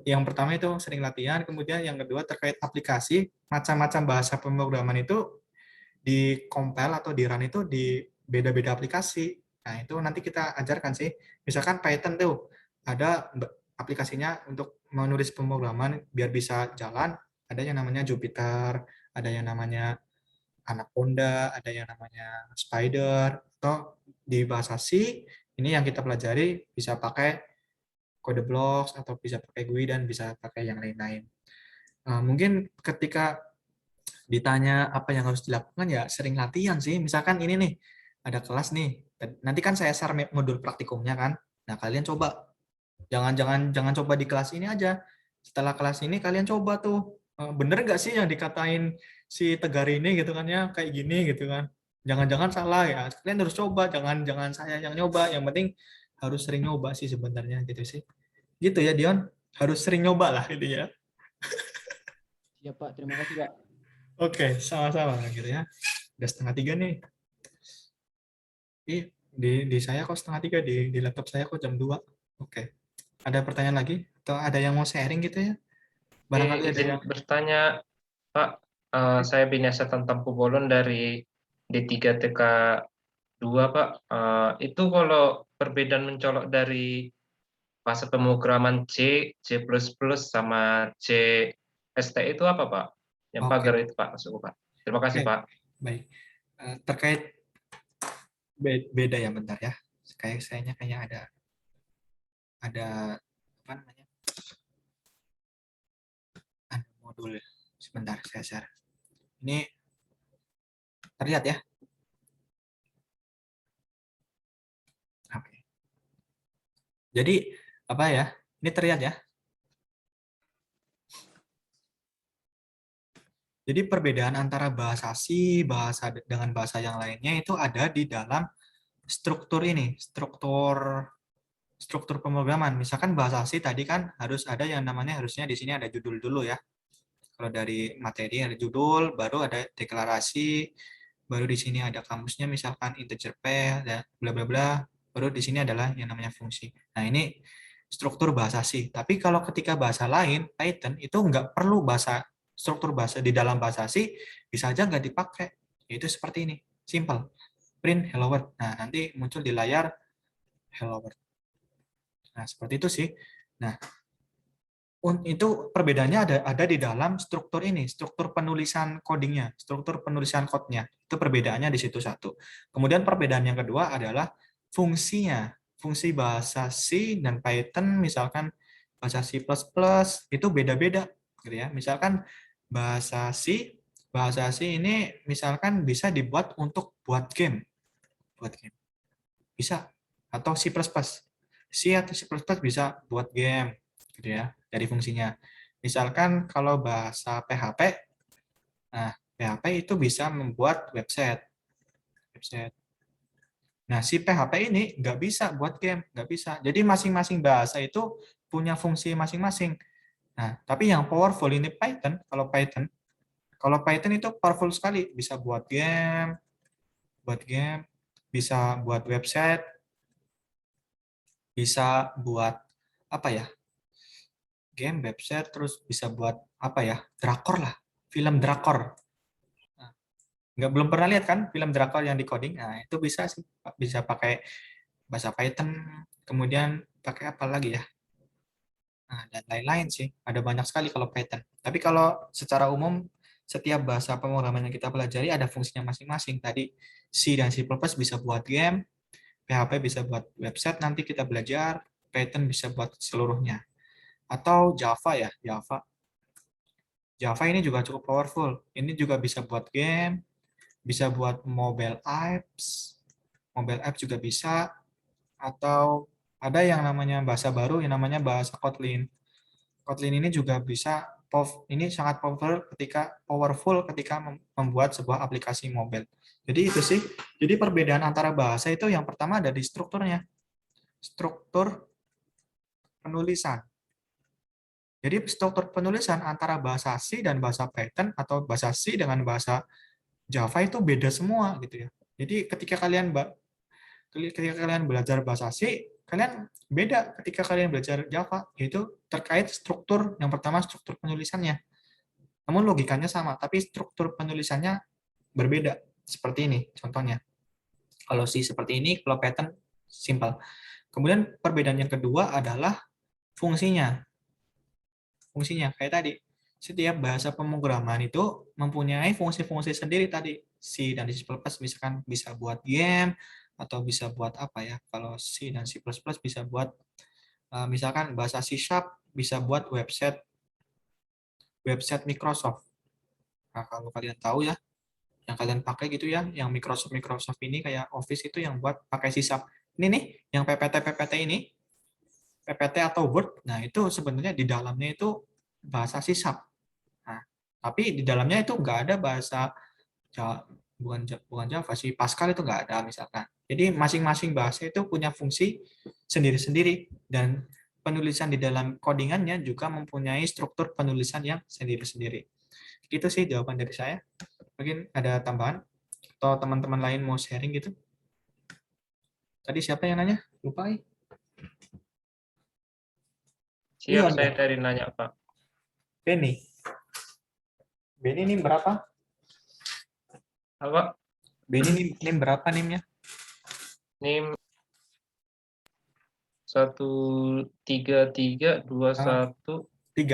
Yang pertama itu sering latihan, kemudian yang kedua terkait aplikasi, macam-macam bahasa pemrograman itu di compile atau di run itu di beda-beda aplikasi. Nah, itu nanti kita ajarkan sih. Misalkan Python tuh ada aplikasinya untuk menulis pemrograman biar bisa jalan, ada yang namanya Jupyter, ada yang namanya Anaconda, ada yang namanya Spider, atau di bahasa C, ini yang kita pelajari bisa pakai kode blocks, atau bisa pakai GUI, dan bisa pakai yang lain-lain. Mungkin ketika ditanya apa yang harus dilakukan, ya sering latihan sih. Misalkan ini nih, ada kelas nih, nanti kan saya share modul praktikumnya kan, nah kalian coba. Jangan coba di kelas ini aja. Setelah kelas ini kalian coba tuh, bener nggak sih yang dikatain si Tegar ini gitu kan ya, kayak gini gitu kan. Jangan-jangan salah ya. Kalian harus coba, jangan saya yang nyoba. Yang penting harus sering nyoba sih sebenarnya gitu sih. Gitu ya Dion, harus sering nyoba lah gitu ya. Ya, Pak. Terima kasih, Pak. Oke, sama-sama gitu ya. Udah 2:30 nih. Di saya kok 2:30, di laptop saya kok jam 2. Oke. Ada pertanyaan lagi? Atau ada yang mau sharing gitu ya? Barangkali ada Izin yang... bertanya, Pak. Saya Binyasa Tampu Bolon dari D3TK 2, Pak. Itu kalau perbedaan mencolok dari bahasa pemrograman C, C++, sama C ST itu apa, Pak? Yang Oke. pagar itu, Pak, masuk, Pak. Terima kasih, Oke. Pak. Baik. Terkait beda ya, bentar ya. Kayaknya ada apa namanya? Ada modul. Sebentar, saya share. Ini terlihat ya? Oke. Jadi apa ya? Ini terlihat ya? Jadi perbedaan antara bahasa C, dengan bahasa yang lainnya itu ada di dalam struktur ini, struktur pemrograman. Misalkan bahasa C tadi kan harus ada yang namanya, harusnya di sini ada judul dulu ya. Kalau dari materi ada judul, baru ada deklarasi, baru di sini ada kamusnya misalkan integer p, dan bla bla bla, baru di sini adalah yang namanya fungsi. Nah, ini struktur bahasa C. Tapi kalau ketika bahasa lain, Python itu nggak perlu struktur bahasa di dalam bahasa C, bisa aja nggak dipakai. Yaitu seperti ini, simple. Print hello world. Nah, nanti muncul di layar hello world. Nah, seperti itu sih. Nah, itu perbedaannya ada di dalam struktur ini, struktur penulisan codingnya, struktur penulisan code-nya. Itu perbedaannya di situ satu. Kemudian perbedaan yang kedua adalah fungsinya. Fungsi bahasa C dan Python, misalkan bahasa C++ itu beda-beda, gitu ya. Misalkan bahasa C ini misalkan bisa dibuat untuk buat game, bisa, atau C++. C atau C++ bisa buat game, gitu ya, dari fungsinya. Misalkan kalau bahasa PHP, nah PHP itu bisa membuat website. Nah, si PHP ini nggak bisa buat game, nggak bisa. Jadi masing-masing bahasa itu punya fungsi masing-masing. Nah, tapi yang powerful ini Python. Kalau Python itu powerful sekali, bisa buat game, buat game, bisa buat website, bisa buat apa ya? Game, website, terus bisa buat apa ya? Drakor lah, film drakor. Nah, belum pernah lihat kan film drakor yang di coding? Nah, itu bisa sih, bisa pakai bahasa Python, kemudian pakai apa lagi ya? Nah, dan lain-lain sih. Ada banyak sekali kalau Python. Tapi kalau secara umum, setiap bahasa pemrograman yang kita pelajari ada fungsinya masing-masing. Tadi C dan C++ bisa buat game, PHP bisa buat website, nanti kita belajar, Python bisa buat seluruhnya. Atau Java ya, Java. Java ini juga cukup powerful. Ini juga bisa buat game, bisa buat mobile apps, mobile app juga bisa, atau ada yang namanya bahasa baru yang namanya bahasa Kotlin. Kotlin ini juga bisa, ini sangat powerful ketika membuat sebuah aplikasi mobile. Jadi itu sih. Jadi perbedaan antara bahasa itu yang pertama ada di strukturnya. Struktur penulisan. Jadi struktur penulisan antara bahasa C dan bahasa Python atau bahasa C dengan bahasa Java itu beda semua gitu ya. Jadi ketika kalian belajar bahasa C, kalian beda ketika kalian belajar Java, yaitu terkait struktur. Yang pertama struktur penulisannya. Namun logikanya sama, tapi struktur penulisannya berbeda. Seperti ini contohnya. Kalau C seperti ini, kalau Python simple. Kemudian perbedaan yang kedua adalah fungsinya. Fungsinya kayak tadi. Setiap bahasa pemrograman itu mempunyai fungsi-fungsi sendiri tadi. C dan C++ misalkan bisa buat game, atau bisa buat apa ya, kalau C dan C++ bisa buat misalkan bahasa C# bisa buat website Microsoft. Nah, kalau kalian tahu ya, yang kalian pakai gitu ya, yang Microsoft ini kayak Office itu yang buat pakai C#. Ini nih, yang PPT ini, PPT atau Word, nah itu sebenarnya di dalamnya itu bahasa C#. Nah, tapi di dalamnya itu nggak ada bahasa bukan Java sih, Pascal itu nggak ada misalkan. Jadi masing-masing bahasa itu punya fungsi sendiri-sendiri, dan penulisan di dalam codingannya juga mempunyai struktur penulisan yang sendiri-sendiri. Itu sih jawaban dari saya. Mungkin ada tambahan atau teman-teman lain mau sharing gitu. Tadi siapa yang nanya? Lupa. Siap, saya tadi nanya, Pak. Benny ini berapa? Apa? Benny NIM berapa NIM-nya? NIM 13321. 3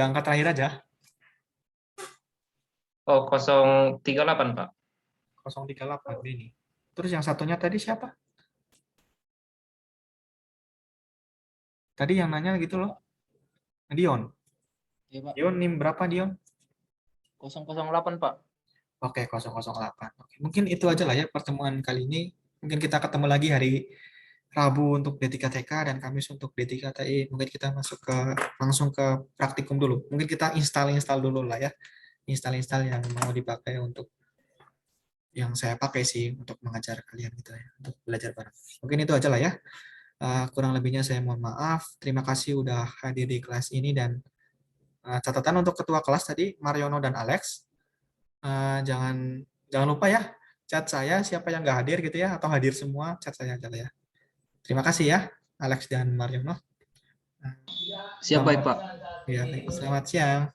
angka terakhir aja. Oh, 038, Pak. 038 Benny. Terus yang satunya tadi siapa? Tadi yang nanya gitu loh. Dion. Iya, Pak. Dion NIM berapa Dion? 008, Pak. Oke, 008. Oke, mungkin itu aja lah ya pertemuan kali ini. Mungkin kita ketemu lagi hari Rabu untuk D3TK dan Kamis untuk D3TI. Mungkin kita langsung ke praktikum dulu. Mungkin kita install dulu lah ya. Install yang mau dipakai untuk yang saya pakai sih untuk mengajar kalian gitu ya, untuk belajar bareng. Mungkin itu aja lah ya. Kurang lebihnya saya mohon maaf. Terima kasih udah hadir di kelas ini, dan catatan untuk ketua kelas tadi Mariono dan Alex. Jangan lupa ya, chat saya siapa yang nggak hadir gitu ya, atau hadir semua, chat saya aja lah ya. Terima kasih ya, Alex dan Mariono. Siap, baik, Pak. Ya, selamat siang.